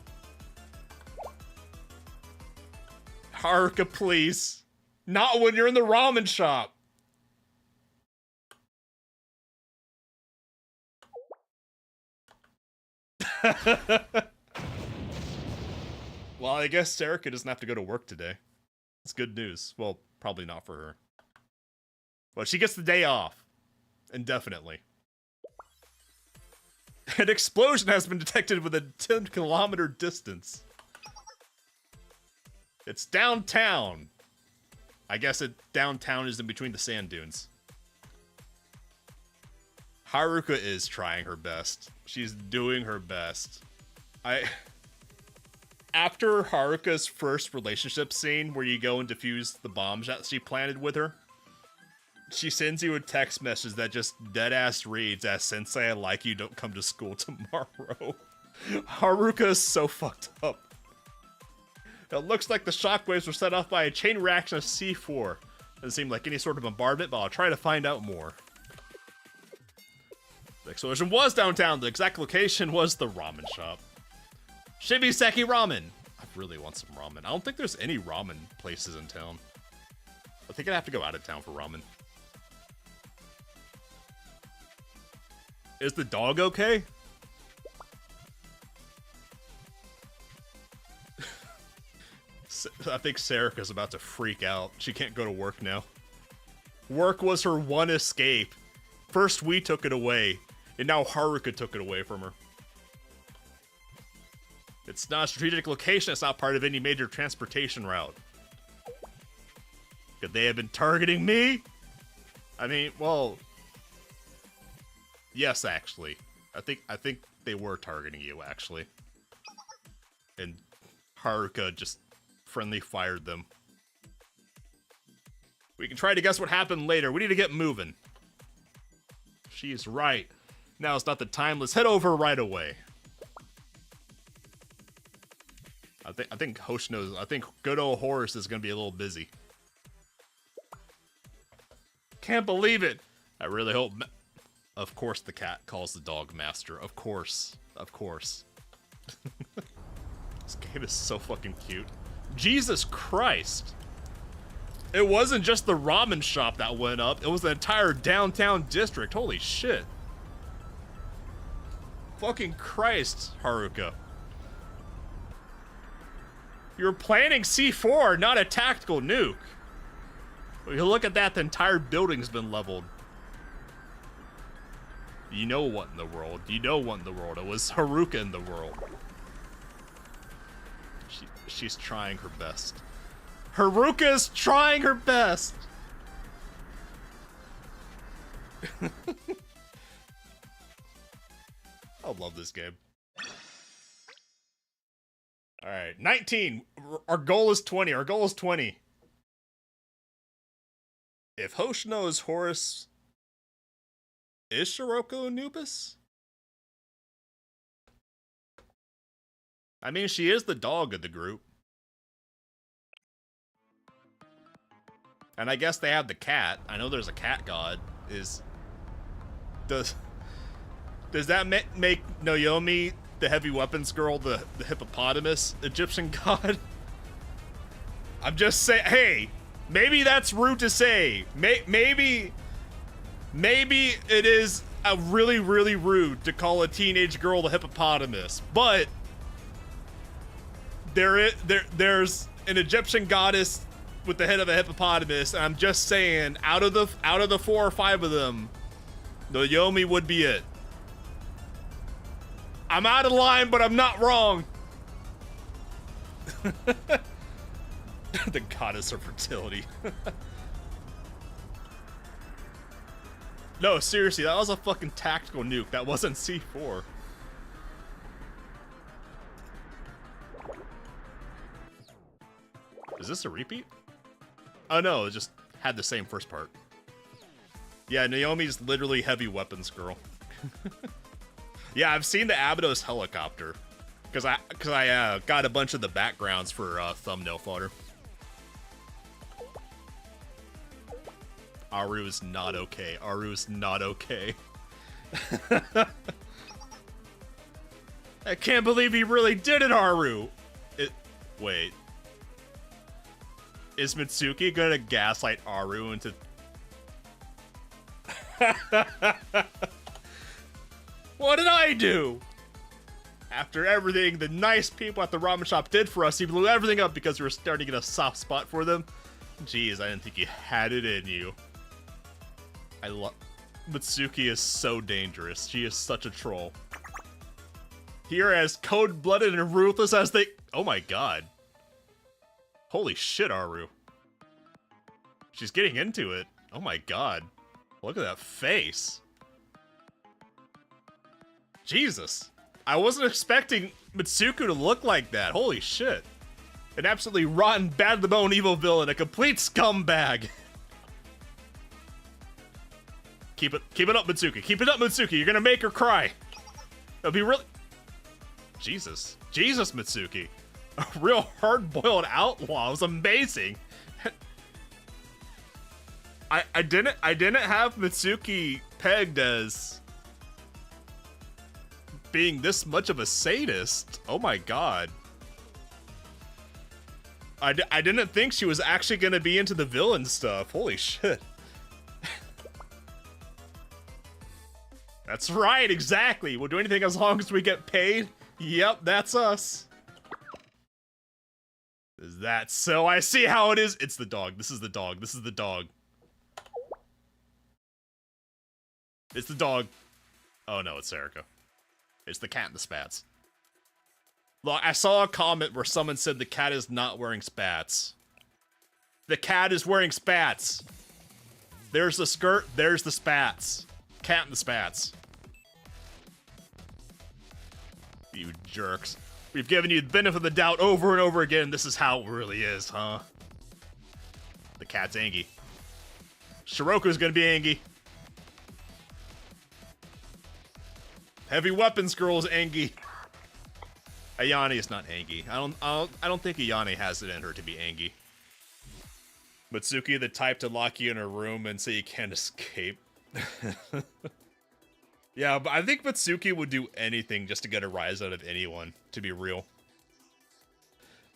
Haruka, please. Not when you're in the ramen shop. Well, I guess Erica doesn't have to go to work today. It's good news. Well, probably not for her. But she gets the day off. Indefinitely. An explosion has been detected within a 10-kilometer distance. It's downtown. I guess downtown is in between the sand dunes. Haruka is trying her best. She's doing her best. After Haruka's first relationship scene where you go and defuse the bombs that she planted with her, she sends you a text message that just deadass reads as "Sensei, I like you, don't come to school tomorrow." Haruka is so fucked up. It looks like the shockwaves were set off by a chain reaction of C4. Doesn't seem like any sort of bombardment, but I'll try to find out more. The explosion was downtown. The exact location was the ramen shop. Shibiseki Ramen. I really want some ramen. I don't think there's any ramen places in town. I think I'd have to go out of town for ramen. Is the dog okay? I think Sarika's about to freak out. She can't go to work now. Work was her one escape. First we took it away, and now Haruka took it away from her. It's not a strategic location. It's not part of any major transportation route. Could they have been targeting me? I mean, well, yes, actually. I think they were targeting you, actually. And Haruka just friendly fired them. We can try to guess what happened later. We need to get moving. She's right. Now it's not the time. Let's head over right away. I think Hoshino's. I think good old Horace is gonna be a little busy. Can't believe it. I really hope. Of course, the cat calls the dog master. Of course, of course. This game is so fucking cute. Jesus Christ! It wasn't just the ramen shop that went up. It was the entire downtown district. Holy shit! Fucking Christ, Haruka. You're planning C4, not a tactical nuke. When you look at that, the entire building's been leveled. You know what in the world? You know what in the world? It was Haruka in the world. She's trying her best. Haruka's trying her best! I love this game. Alright, 19. Our goal is 20. Our goal is 20. If Hoshino is Horus, is Shiroko Anubis? I mean, she is the dog of the group. And I guess they have the cat. I know there's a cat god. Does that make Noyomi, the heavy weapons girl, the hippopotamus Egyptian god? I'm just saying, hey, maybe that's rude to say. Maybe it is a really, really rude to call a teenage girl the hippopotamus, but there's an Egyptian goddess with the head of a hippopotamus, and I'm just saying, out of the 4 or 5 of them, Noyomi would be it. I'm out of line, but I'm not wrong. The goddess of fertility. No, seriously, that was a fucking tactical nuke. That wasn't C4. Is this a repeat? Oh no, it just had the same first part. Yeah, Naomi's literally heavy weapons girl. Yeah, I've seen the Abydos helicopter. Because I got a bunch of the backgrounds for thumbnail fodder. Aru is not okay. Aru is not okay. I can't believe he really did it, Aru! Wait. Is Mitsuki gonna gaslight Aru into... What did I do? After everything the nice people at the ramen shop did for us, he blew everything up because we were starting to get a soft spot for them. Jeez, I didn't think you had it in you. Mitsuki is so dangerous. She is such a troll. Here as cold-blooded and ruthless as they... Oh my god. Holy shit, Aru. She's getting into it. Oh my god. Look at that face. Jesus. I wasn't expecting Mitsuku to look like that. Holy shit. An absolutely rotten, bad-to-the-bone evil villain. A complete scumbag. Keep it up, Mitsuki. Keep it up, Mitsuki. You're gonna make her cry. It'll be really... Jesus. Jesus, Mitsuki. A real hard-boiled outlaw. It was amazing. I didn't have Mitsuki pegged as being this much of a sadist. Oh my god. I didn't think she was actually gonna be into the villain stuff. Holy shit. That's right, exactly. We'll do anything as long as we get paid. Yep, that's us. Is that so? I see how it is. It's the dog. This is the dog. This is the dog. It's the dog. Oh no, it's Serica. It's the cat and the spats. Look, I saw a comment where someone said the cat is not wearing spats. The cat is wearing spats. There's the skirt, there's the spats. Cat and the spats. You jerks. We've given you the benefit of the doubt over and over again. This is how it really is, huh? The cat's Angie. Shiroku's gonna be Angie. Heavy weapons girl is Angie. Ayane is not Angie. I don't think Ayane has it in her to be Angie. Mitsuki the type to lock you in a room and say you can't escape. Yeah, but I think Mitsuki would do anything just to get a rise out of anyone, to be real.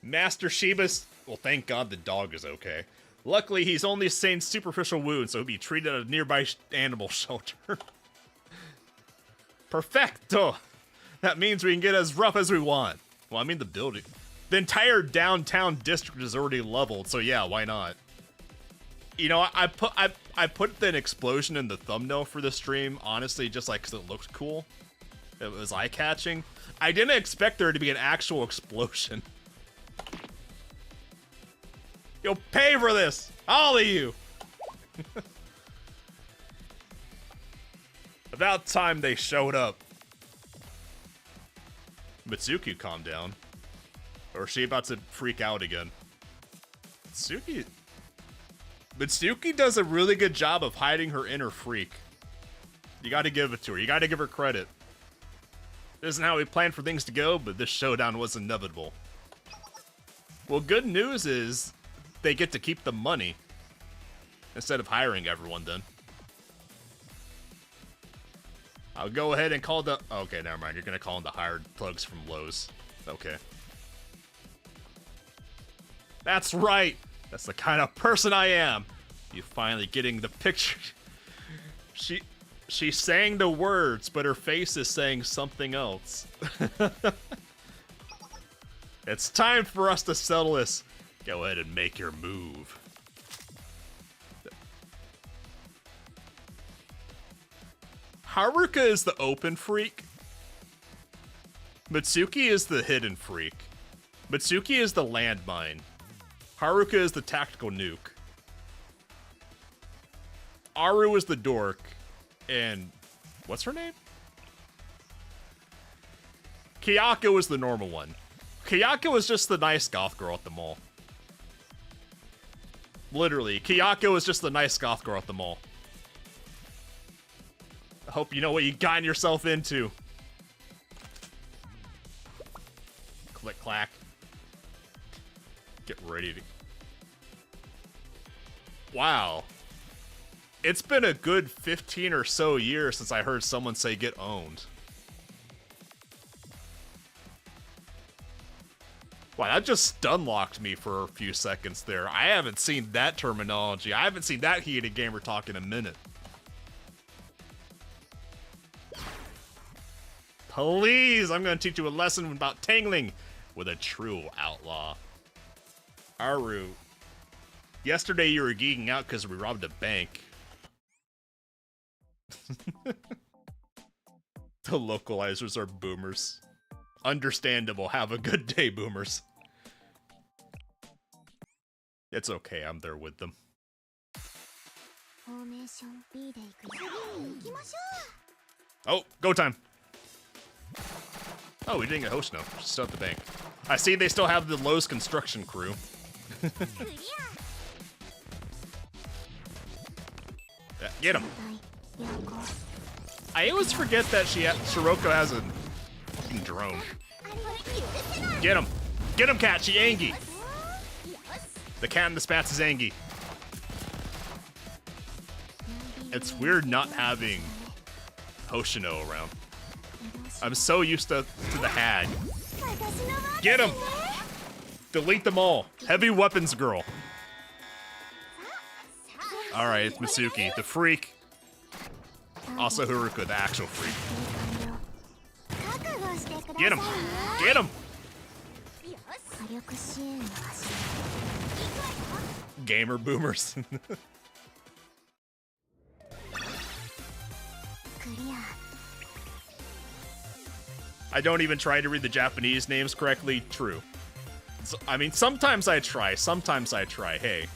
Master Shiba's... Well, thank God the dog is okay. Luckily, he's only sustained superficial wounds, so he'll be treated at a nearby animal shelter. Perfecto! That means we can get as rough as we want. Well, I mean the building. The entire downtown district is already leveled, so yeah, why not? You know, I put an explosion in the thumbnail for the stream, honestly, just like because it looked cool. It was eye-catching. I didn't expect there to be an actual explosion. You'll pay for this! All of you! About time they showed up. Mitsuki, calm down. Or is she about to freak out again? Mitsuki does a really good job of hiding her inner freak. You gotta give it to her. You gotta give her credit. This isn't how we planned for things to go, but this showdown was inevitable. Well, good news is they get to keep the money instead of hiring everyone then. I'll go ahead and call the... Okay, never mind. You're gonna call in the hired plugs from Lowe's. Okay. That's right! That's the kind of person I am! You finally getting the picture. She's saying the words, but her face is saying something else. It's time for us to settle this. Go ahead and make your move. Haruka is the open freak. Mitsuki is the hidden freak. Mitsuki is the landmine. Haruka is the tactical nuke. Aru is the dork. And what's her name? Kayako is the normal one. Kayako is just the nice goth girl at the mall. Literally, Kayako is just the nice goth girl at the mall. I hope you know what you got yourself into. Click clack. Get ready to... Wow. It's been a good 15 or so years since I heard someone say get owned. Wow, that just stun-locked me for a few seconds there. I haven't seen that terminology. I haven't seen that heated gamer talk in a minute. Please, I'm gonna teach you a lesson about tangling with a true outlaw. Aru, yesterday you were geeking out because we robbed a bank. The localizers are boomers. Understandable. Have a good day, boomers. It's okay, I'm there with them. Oh, go time. Oh, we didn't get host no. Still at the bank. I see they still have the Lowe's construction crew. Yeah, get him. I always forget that Shiroko has a fucking drone. Get him. Get him, cat. She Angie. The cat in the spats is Angie. It's weird not having Hoshino around. I'm so used to the hag. Get him! Delete them all. Heavy weapons girl. Alright, it's Mitsuki, the freak. Also Haruka, the actual freak. Get him! Get him! Gamer boomers. I don't even try to read the Japanese names correctly. True. So, I mean, sometimes I try. Sometimes I try. Hey.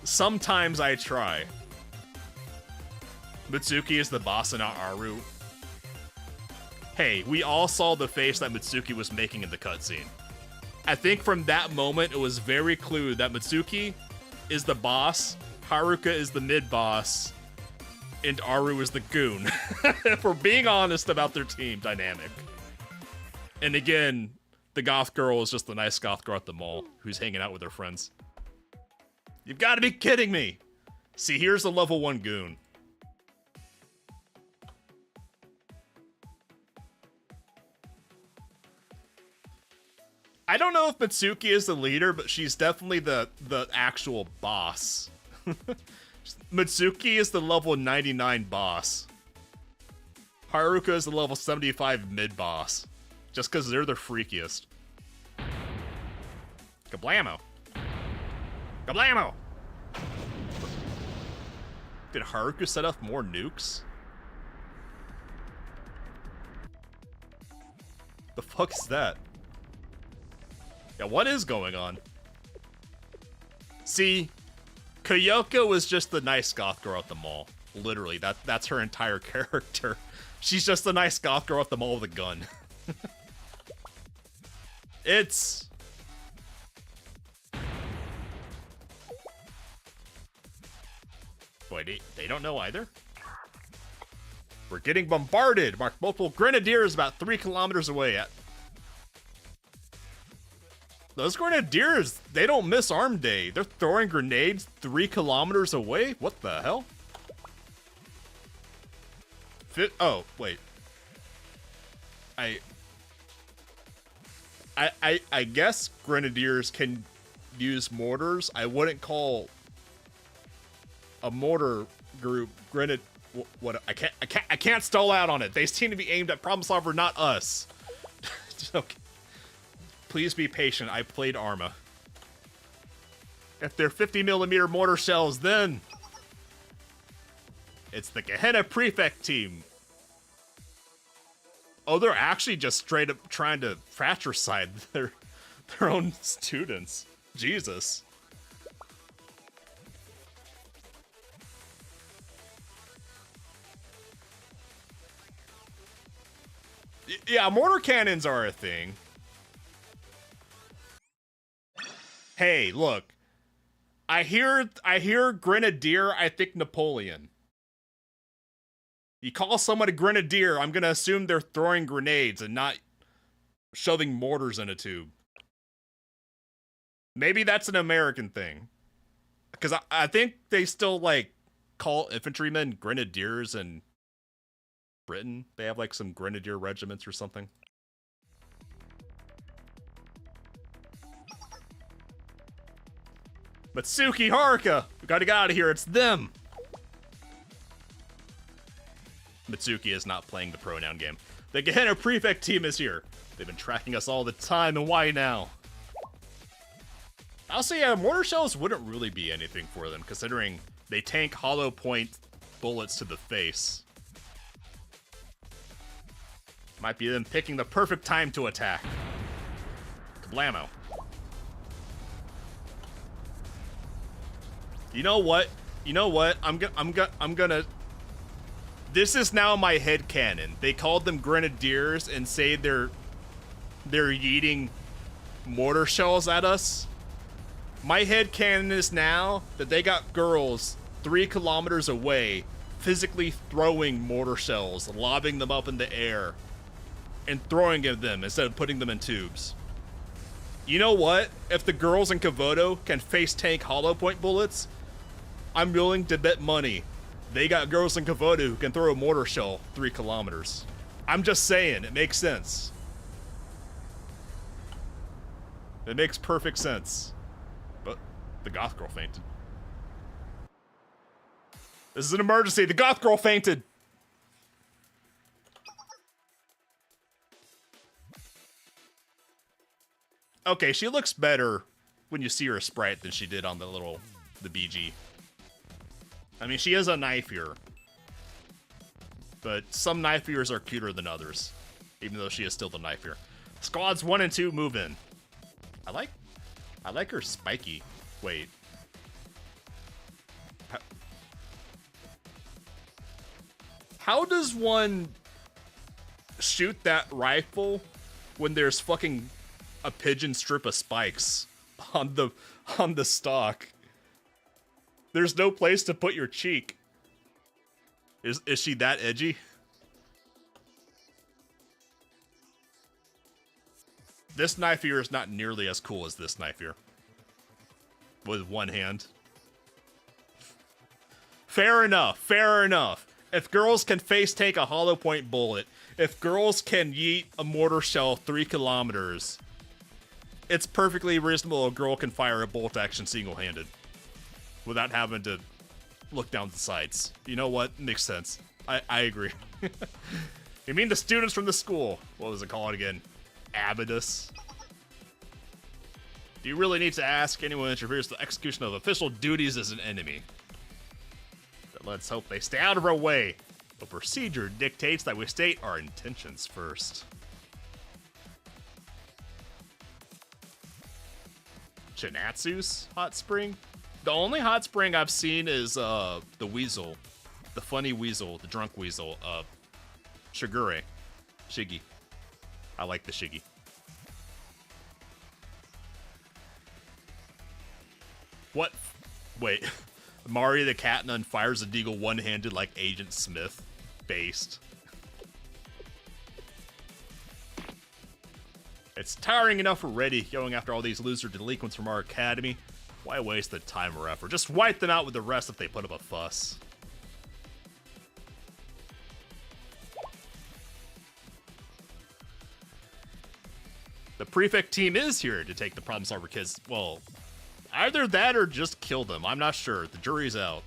Sometimes I try. Mitsuki is the boss and not Aru. Hey, we all saw the face that Mitsuki was making in the cutscene. I think from that moment, it was very clear that Mitsuki is the boss, Haruka is the mid-boss, and Aru is the goon. If we're being honest about their team dynamic. And again, the goth girl is just the nice goth girl at the mall who's hanging out with her friends. You've got to be kidding me! See, here's the level 1 goon. I don't know if Mitsuki is the leader, but she's definitely the actual boss. Mitsuki is the level 99 boss. Haruka is the level 75 mid-boss. Just because they're the freakiest. Kablamo! Kablamo! Did Haruka set off more nukes? The fuck is that? Yeah, what is going on? See, Kyoko is just the nice goth girl at the mall. Literally, that's her entire character. She's just the nice goth girl at the mall with a gun. It's... Boy, they don't know either. We're getting bombarded. Mark multiple grenadiers about 3 kilometers away. Those grenadiers, they don't miss arm day. They're throwing grenades 3 kilometers away? What the hell? Oh, wait. I guess grenadiers can use mortars. I wouldn't call a mortar group grenade. What? I can't stall out on it. They seem to be aimed at problem solver, not us. Okay. Please be patient. I played Arma. If they're 50mm mortar shells, then it's the Gehenna Prefect team. Oh, they're actually just straight up trying to fratricide their own students. Jesus. Yeah, mortar cannons are a thing. Hey, look. I hear grenadier, I think Napoleon. You call someone a grenadier, I'm gonna assume they're throwing grenades and not shoving mortars in a tube. Maybe that's an American thing. Because I think they still, like, call infantrymen grenadiers in Britain. They have, like, some grenadier regiments or something. Mitsuki Haruka! We gotta get out of here, it's them! Mitsuki is not playing the pronoun game. The Gehenna Prefect team is here. They've been tracking us all the time, and why now? I'll say, yeah, mortar shells wouldn't really be anything for them, considering they tank hollow point bullets to the face. Might be them picking the perfect time to attack. Kablamo. You know what? I'm gonna. This is now my headcanon. They called them grenadiers and say they're yeeting mortar shells at us. My headcanon is now that they got girls 3 kilometers away physically throwing mortar shells, lobbing them up in the air, and throwing at them instead of putting them in tubes. You know what? If the girls in Kavoto can face tank hollow point bullets, I'm willing to bet money they got girls in Kavoto who can throw a mortar shell 3 kilometers. I'm just saying, it makes sense. It makes perfect sense. But the goth girl fainted. This is an emergency. The goth girl fainted. Okay, she looks better when you see her sprite than she did on the BG. I mean, she is a knife ear. But some knife ears are cuter than others. Even though she is still the knife ear. Squads 1 and 2 move in. I like her spiky. Wait. How does one shoot that rifle when there's fucking a pigeon strip of spikes on the stock? There's no place to put your cheek. Is she that edgy? This knife ear is not nearly as cool as this knife ear. With one hand. Fair enough, fair enough. If girls can face take a hollow point bullet, if girls can yeet a mortar shell 3 kilometers, it's perfectly reasonable a girl can fire a bolt action single-handed without having to look down the sights. You know what? Makes sense. I agree. You mean the students from the school? What was it called again? Abydus? Do you really need to ask? Anyone who interferes with the execution of official duties is an enemy. But let's hope they stay out of our way. The procedure dictates that we state our intentions first. Chinatsu's hot spring? The only hot spring I've seen is the weasel. The funny weasel, the drunk weasel, Shigure. Shiggy. I like the Shiggy. What? Wait. Mari the cat nun fires a deagle one-handed like Agent Smith. Based. It's tiring enough already going after all these loser delinquents from our academy. Why waste the time or effort? Just wipe them out with the rest if they put up a fuss. The prefect team is here to take the problem solver kids. Well, either that or just kill them. I'm not sure. The jury's out.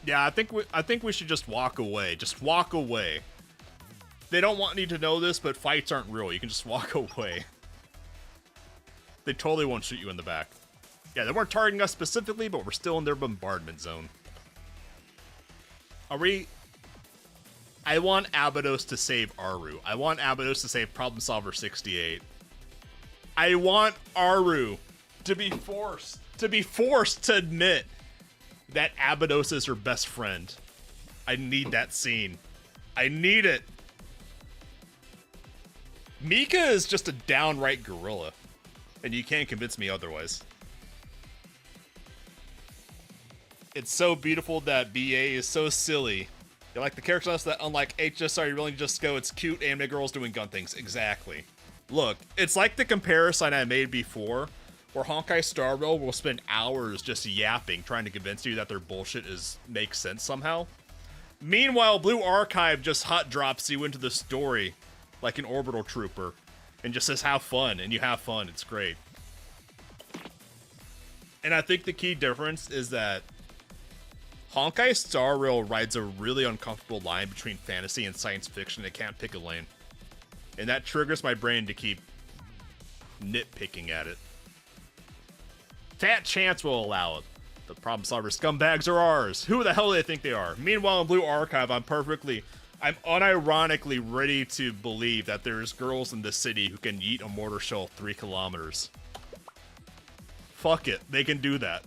Yeah, I think we should just walk away. Just walk away. They don't want me to know this, but fights aren't real. You can just walk away. They totally won't shoot you in the back. Yeah, they weren't targeting us specifically, but we're still in their bombardment zone. Are we... I want Abydos to save Aru. I want Abydos to save Problem Solver 68. I want Aru to be forced to admit that Abydos is her best friend. I need that scene. I need it. Mika is just a downright gorilla, and you can't convince me otherwise. It's so beautiful that BA is so silly. You like the characters that, unlike HSR, you really just go, it's cute anime girls doing gun things. Exactly. Look, it's like the comparison I made before, where Honkai Star Rail will spend hours just yapping, trying to convince you that their bullshit makes sense somehow. Meanwhile, Blue Archive just hot drops you into the story like an orbital trooper and just says have fun, and you have fun. It's great. And I think the key difference is that Honkai Star Rail rides a really uncomfortable line between fantasy and science fiction. It can't pick a lane. And that triggers my brain to keep nitpicking at it. Fat chance will allow it. The problem solver scumbags are ours. Who the hell do they think they are? Meanwhile, in Blue Archive, I'm unironically ready to believe that there's girls in this city who can yeet a mortar shell 3 kilometers. Fuck it, they can do that.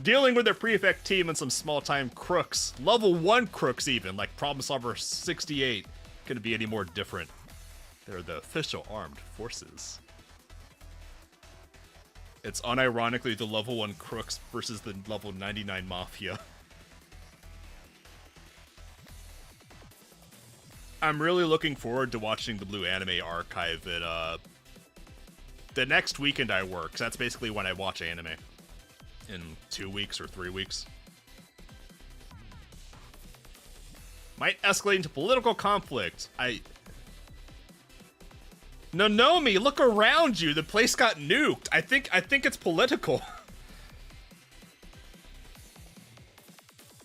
Dealing with their prefect team and some small-time crooks, level 1 crooks even, like Problem Solver 68, couldn't be any more different. They're the official armed forces. It's unironically the level 1 crooks versus the level 99 mafia. I'm really looking forward to watching the Blue Anime Archive at the next weekend I work, 'cause that's basically when I watch anime. In 2 weeks or 3 weeks. Might escalate into political conflict. Nonomi, look around you. The place got nuked. I think it's political.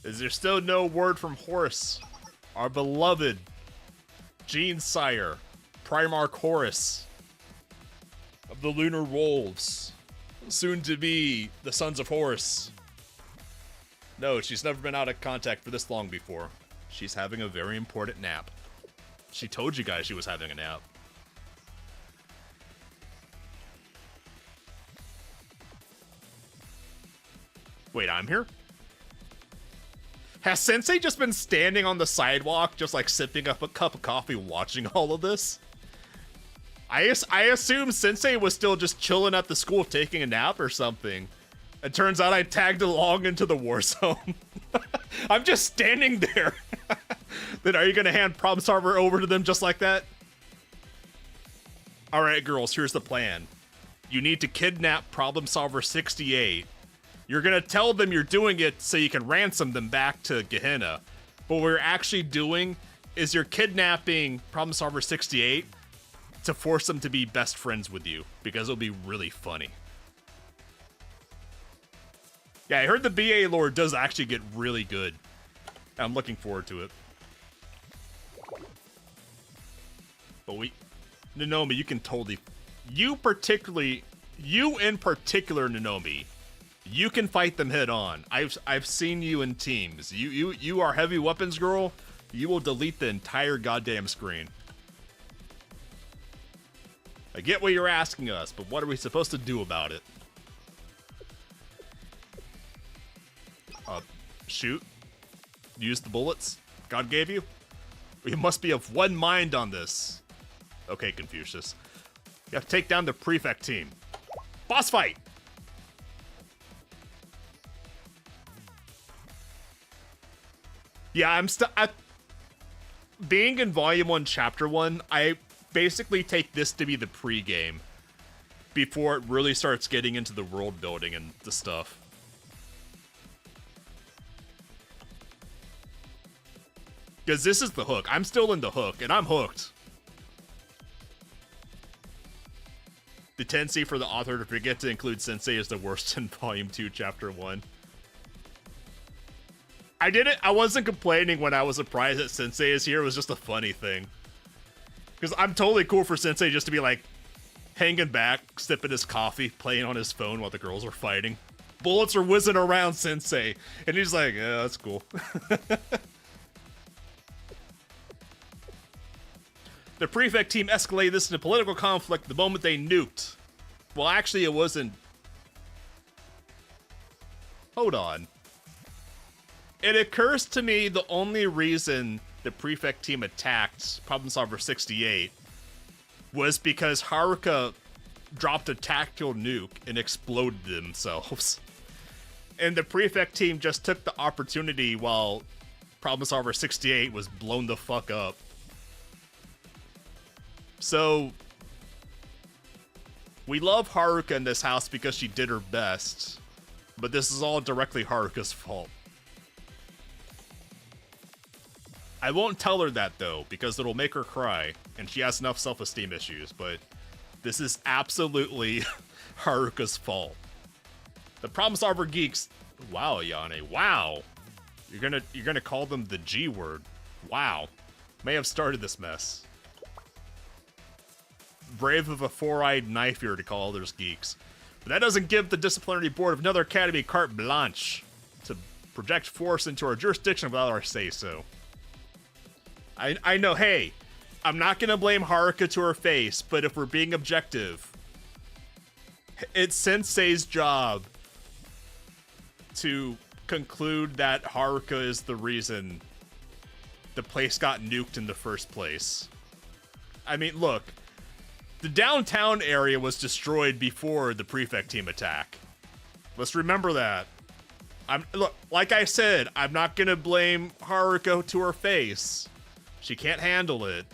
Is there still no word from Horus? Our beloved Gene Sire, Primarch Horus of the Lunar Wolves. Soon to be the Sons of Horus. No, she's never been out of contact for this long before. She's having a very important nap. She told you guys she was having a nap. Wait, I'm here? Has Sensei just been standing on the sidewalk, just like sipping up a cup of coffee watching all of this? I assume Sensei was still just chilling at the school taking a nap or something. It turns out I tagged along into the war zone. I'm just standing there. Then are you gonna hand Problem Solver over to them just like that? Alright girls, here's the plan. You need to kidnap Problem Solver 68. You're gonna tell them you're doing it so you can ransom them back to Gehenna. But what we're actually doing is you're kidnapping Problem Solver 68 to force them to be best friends with you, because it'll be really funny. Yeah, I heard the BA lore does actually get really good. I'm looking forward to it. But Nonomi, you can totally, you in particular, Nonomi, you can fight them head on. I've seen you in teams. You are heavy weapons girl. You will delete the entire goddamn screen. I get what you're asking us, but what are we supposed to do about it? Shoot? Use the bullets God gave you? We must be of one mind on this. Okay, Confucius. You have to take down the prefect team. Boss fight! Yeah, being in Volume 1, Chapter 1, I basically take this to be the pre-game before it really starts getting into the world building and the stuff. Because this is the hook. I'm still in the hook, and I'm hooked. The tendency for the author to forget to include Sensei is the worst in Volume 2, Chapter 1. I wasn't complaining when I was surprised that Sensei is here. It was just a funny thing. Because I'm totally cool for Sensei just to be like, hanging back, sipping his coffee, playing on his phone while the girls are fighting. Bullets are whizzing around Sensei. And he's like, yeah, that's cool. The prefect team escalated this into political conflict the moment they nuked. Well, actually, it wasn't. Hold on. It occurs to me the only reason the prefect team attacked Problem Solver 68 was because Haruka dropped a tactical nuke and exploded themselves. And the prefect team just took the opportunity while Problem Solver 68 was blown the fuck up. So, we love Haruka in this house because she did her best, but this is all directly Haruka's fault. I won't tell her that though, because it'll make her cry, and she has enough self-esteem issues, but this is absolutely Haruka's fault. The Problem Solver geeks, wow, Yane, wow. You're gonna call them the G word. Wow. May have started this mess. Brave of a four-eyed knife ear to call others geeks. But that doesn't give the disciplinary board of another academy carte blanche to project force into our jurisdiction without our say-so. I know, hey, I'm not gonna blame Haruka to her face, but if we're being objective, it's Sensei's job to conclude that Haruka is the reason the place got nuked in the first place. I mean, look, the downtown area was destroyed before the prefect team attack. Let's remember that. Look, like I said, I'm not gonna blame Haruka to her face. She can't handle it.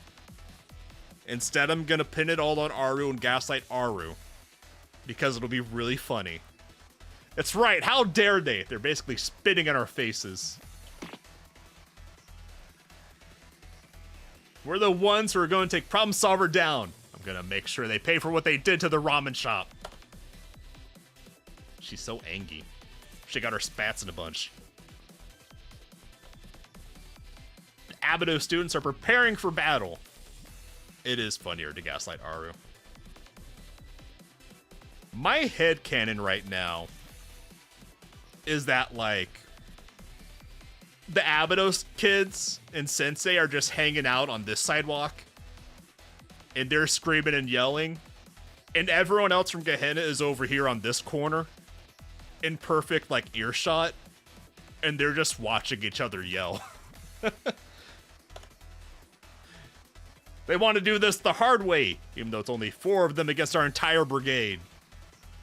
Instead, I'm gonna pin it all on Aru and gaslight Aru. Because it'll be really funny. That's right, how dare they? They're basically spitting in our faces. We're the ones who are going to take Problem Solver down. I'm gonna make sure they pay for what they did to the ramen shop. She's so angry. She got her spats in a bunch. The Abido students are preparing for battle. It is funnier to gaslight Aru. My headcanon right now is that, like, the Abydos kids and Sensei are just hanging out on this sidewalk, and they're screaming and yelling, and everyone else from Gehenna is over here on this corner, in perfect, like, earshot, and they're just watching each other yell. They want to do this the hard way, even though it's only 4 of them against our entire brigade.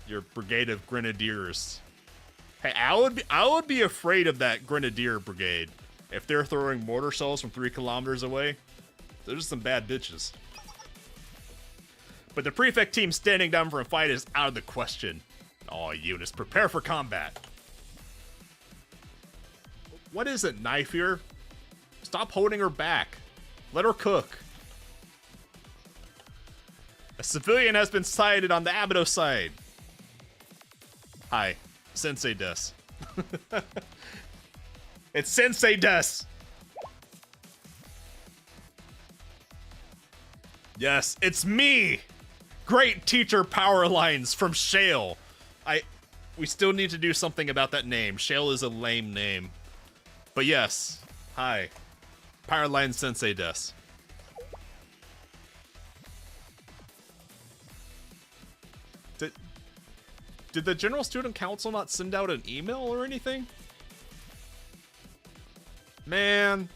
Your brigade of grenadiers. Hey, I would be afraid of that grenadier brigade if they're throwing mortar shells from 3 kilometers away. They're just some bad bitches. But the prefect team standing down for a fight is out of the question. All units, prepare for combat. What is it, knife here? Stop holding her back. Let her cook. A civilian has been sighted on the Abido side. Hi, Sensei des. It's Sensei des. Yes, it's me. Great teacher Powerlines from Shale. We still need to do something about that name. Shale is a lame name. But yes, hi. Powerlines Sensei des. Did the General Student Council not send out an email or anything? Man.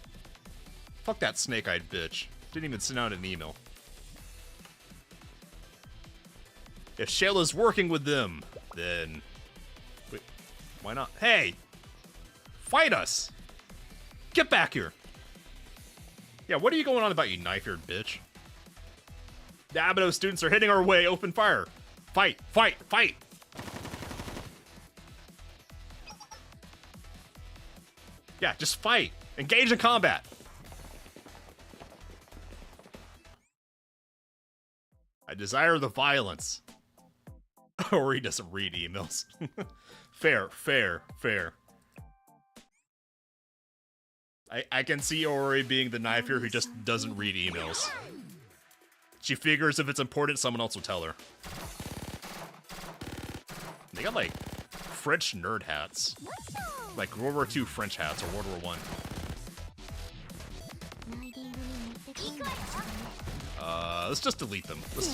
Fuck that snake-eyed bitch. Didn't even send out an email. If Shayla's working with them, then... Wait, why not? Hey! Fight us! Get back here! Yeah, what are you going on about, you knife-eared bitch? The Abido students are hitting our way. Open fire. Fight! Fight! Fight! Yeah, just fight. Engage in combat. I desire the violence. Or he doesn't read emails. Fair, fair, fair. I can see Ori being the knife here who just doesn't read emails. She figures if it's important, someone else will tell her. They got, like, French nerd hats. Like World War II French hats or World War I. Let's just delete them. Let's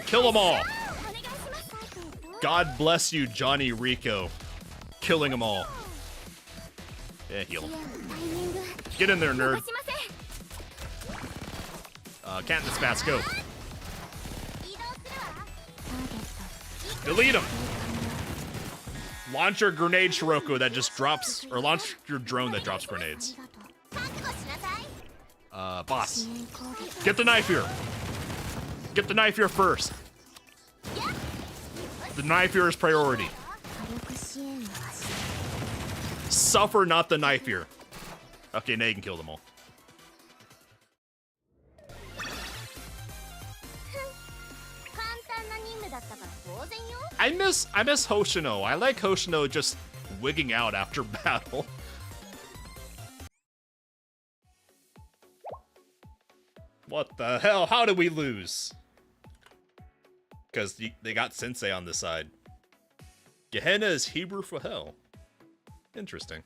kill them all. God bless you, Johnny Rico. Killing them all. Yeah, heal them. Get in there, nerd. Cat in the spats, go. Delete him. Launch your grenade, Shiroko, that just drops, or launch your drone that drops grenades. Boss. Get the knife here. Get the knife here first. The knife here is priority. Suffer not the knife here. Okay, now you can kill them all. I miss Hoshino. I like Hoshino just wigging out after battle. What the hell? How did we lose? Because they got Sensei on this side. Gehenna is Hebrew for hell. Interesting.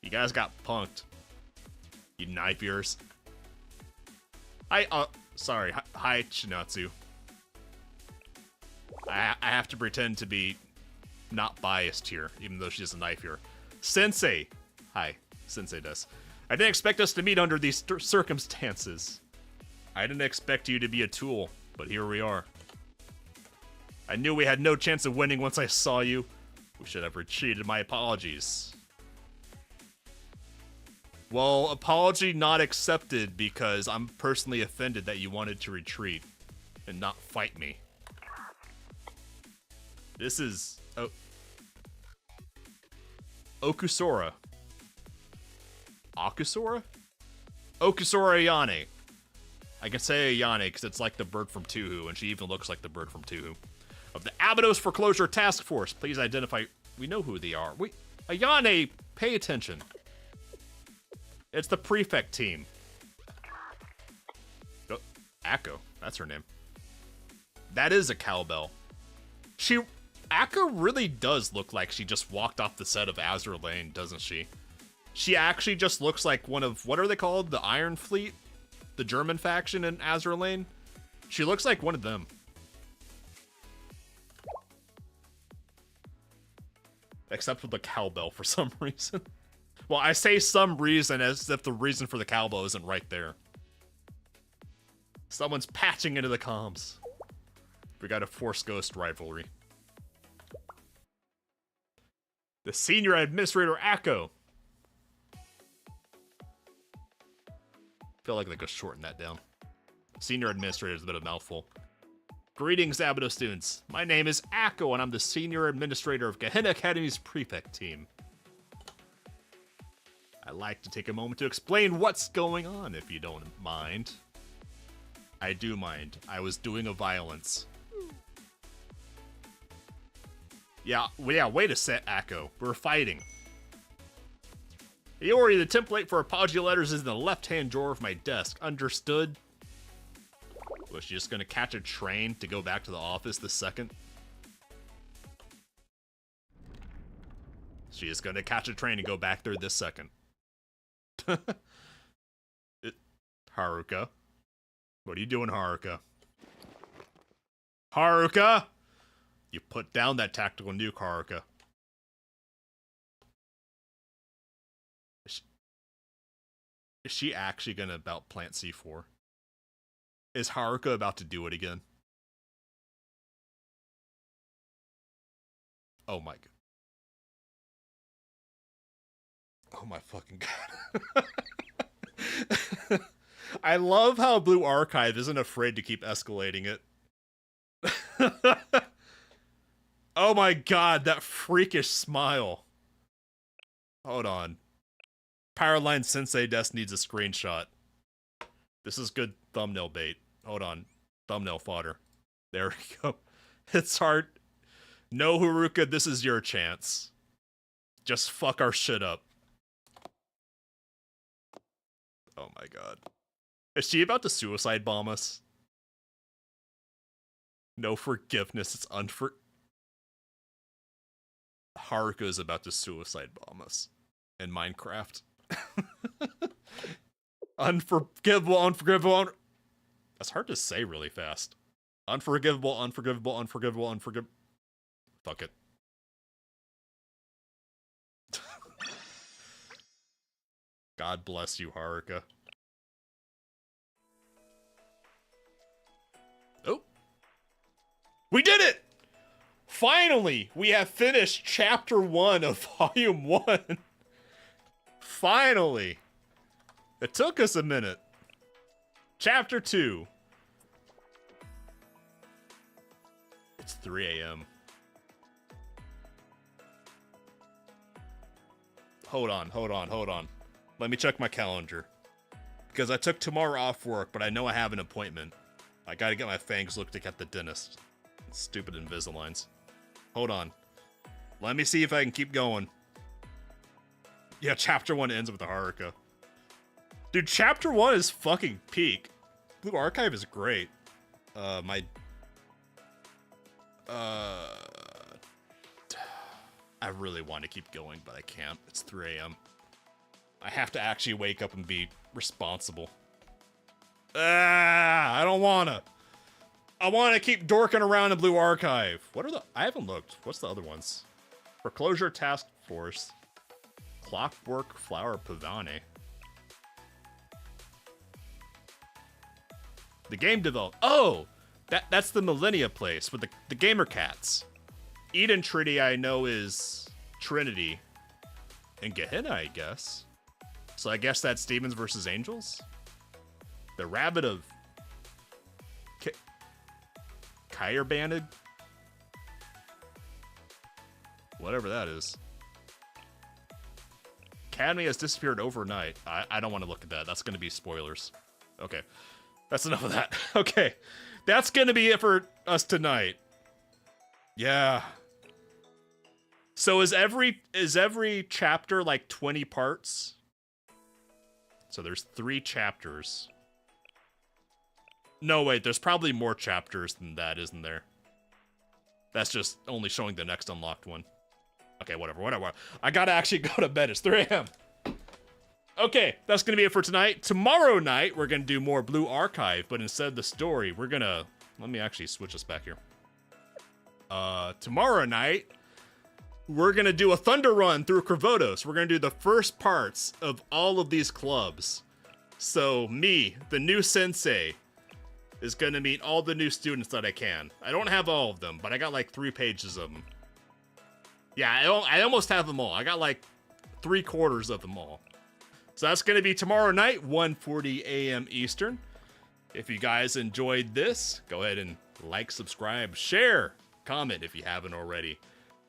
You guys got punked. You knife ears. Sorry. Hi, Chinatsu. I have to pretend to be not biased here, even though she's a knife ear. Sensei. Hi. Sensei does. I didn't expect us to meet under these circumstances. I didn't expect you to be a tool, but here we are. I knew we had no chance of winning once I saw you. We should have retreated. My apologies. Well, apology not accepted because I'm personally offended that you wanted to retreat and not fight me. This is... Oh. Okusora. Akusora? Okusora Ayane. I can say Ayane because it's like the bird from Tuhu, and she even looks like the bird from Tuhu. Of the Abydos Foreclosure Task Force, please identify... We know who they are. Ayane, pay attention. It's the prefect team. Oh, Akko, that's her name. That is a cowbell. Akko really does look like she just walked off the set of Azur Lane, doesn't she? She actually just looks like one of, what are they called? The Iron Fleet? The German faction in Azur Lane? She looks like one of them. Except with the cowbell for some reason. Well, I say some reason as if the reason for the cowbell isn't right there. Someone's patching into the comms. We got a Force Ghost rivalry. The Senior Administrator Akko. Feel like they could shorten that down. Senior Administrator is a bit of a mouthful. Greetings, Abydos students. My name is Akko, and I'm the Senior Administrator of Gehenna Academy's Prefect Team. I'd like to take a moment to explain what's going on, if you don't mind. I do mind. I was doing a violence. Yeah, wait a sec, Akko. We're fighting. Iori, the template for apology letters is in the left-hand drawer of my desk. Understood? Was she just gonna catch a train to go back to the office this second? She is gonna catch a train and go back there this second. Haruka? What are you doing, Haruka? Haruka! You put down that tactical nuke, Haruka. Is she actually gonna about plant C4? Is Haruka about to do it again? Oh my god. Oh my fucking god. I love how Blue Archive isn't afraid to keep escalating it. Oh my god, that freakish smile. Hold on. Powerlines Sensei Desk needs a screenshot. This is good thumbnail bait. Hold on. Thumbnail fodder. There we go. It's hard. No, Haruka, this is your chance. Just fuck our shit up. Oh my god. Is she about to suicide bomb us? No forgiveness, it's Haruka is about to suicide bomb us. In Minecraft. Unforgivable. That's hard to say really fast. Unforgivable. Fuck it. God bless you, Haruka. We did it! Finally, we have finished Chapter 1 of Volume 1. Finally. It took us a minute. Chapter 2. It's 3 a.m. Hold on. Let me check my calendar. Because I took tomorrow off work, but I know I have an appointment. I gotta get my fangs looked at the dentist. Stupid Invisaligns. Hold on. Let me see if I can keep going. Yeah, Chapter 1 ends with the Haruka. Dude, Chapter 1 is fucking peak. Blue Archive is great. I really want to keep going, but I can't. It's 3 a.m. I have to actually wake up and be responsible. I don't wanna. I want to keep dorking around in Blue Archive. What are the... I haven't looked. What's the other ones? Foreclosure Task Force. Clockwork Flower Pavane. The game developed... Oh! That's the Millennia place with the Gamer Cats. Eden Trinity, I know, is Trinity. And Gehenna, I guess. So I guess that's Demons versus Angels? The Rabbit of... Kyre Banded? Whatever that is. Academy has disappeared overnight. I don't want to look at that. That's going to be spoilers. Okay. That's enough of that. Okay. That's going to be it for us tonight. Yeah. So is every chapter like 20 parts? So there's 3 chapters. No, wait, there's probably more chapters than that, isn't there? That's just only showing the next unlocked one. Okay, whatever. I gotta actually go to bed. It's 3 a.m. Okay, that's gonna be it for tonight. Tomorrow night, we're gonna do more Blue Archive, but instead of the story, we're gonna... Let me actually switch this back here. Tomorrow night, we're gonna do a thunder run through Kravotos. We're gonna do the first parts of all of these clubs. So, me, the new sensei, is gonna meet all the new students that I can. I don't have all of them, but I got like 3 pages of them. Yeah, I almost have them all. I got like 3/4 of them all. So that's gonna be tomorrow night, 1:40 a.m. Eastern. If you guys enjoyed this, go ahead and like, subscribe, share, comment if you haven't already.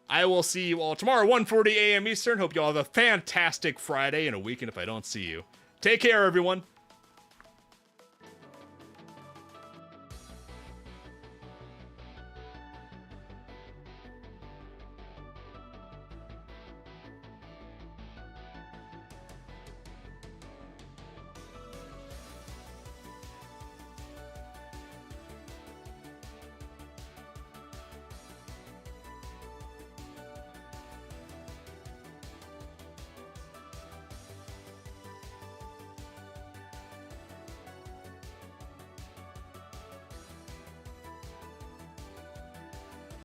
I will see you all tomorrow, 1:40 a.m. Eastern. Hope you all have a fantastic Friday and a weekend if I don't see you. Take care, everyone.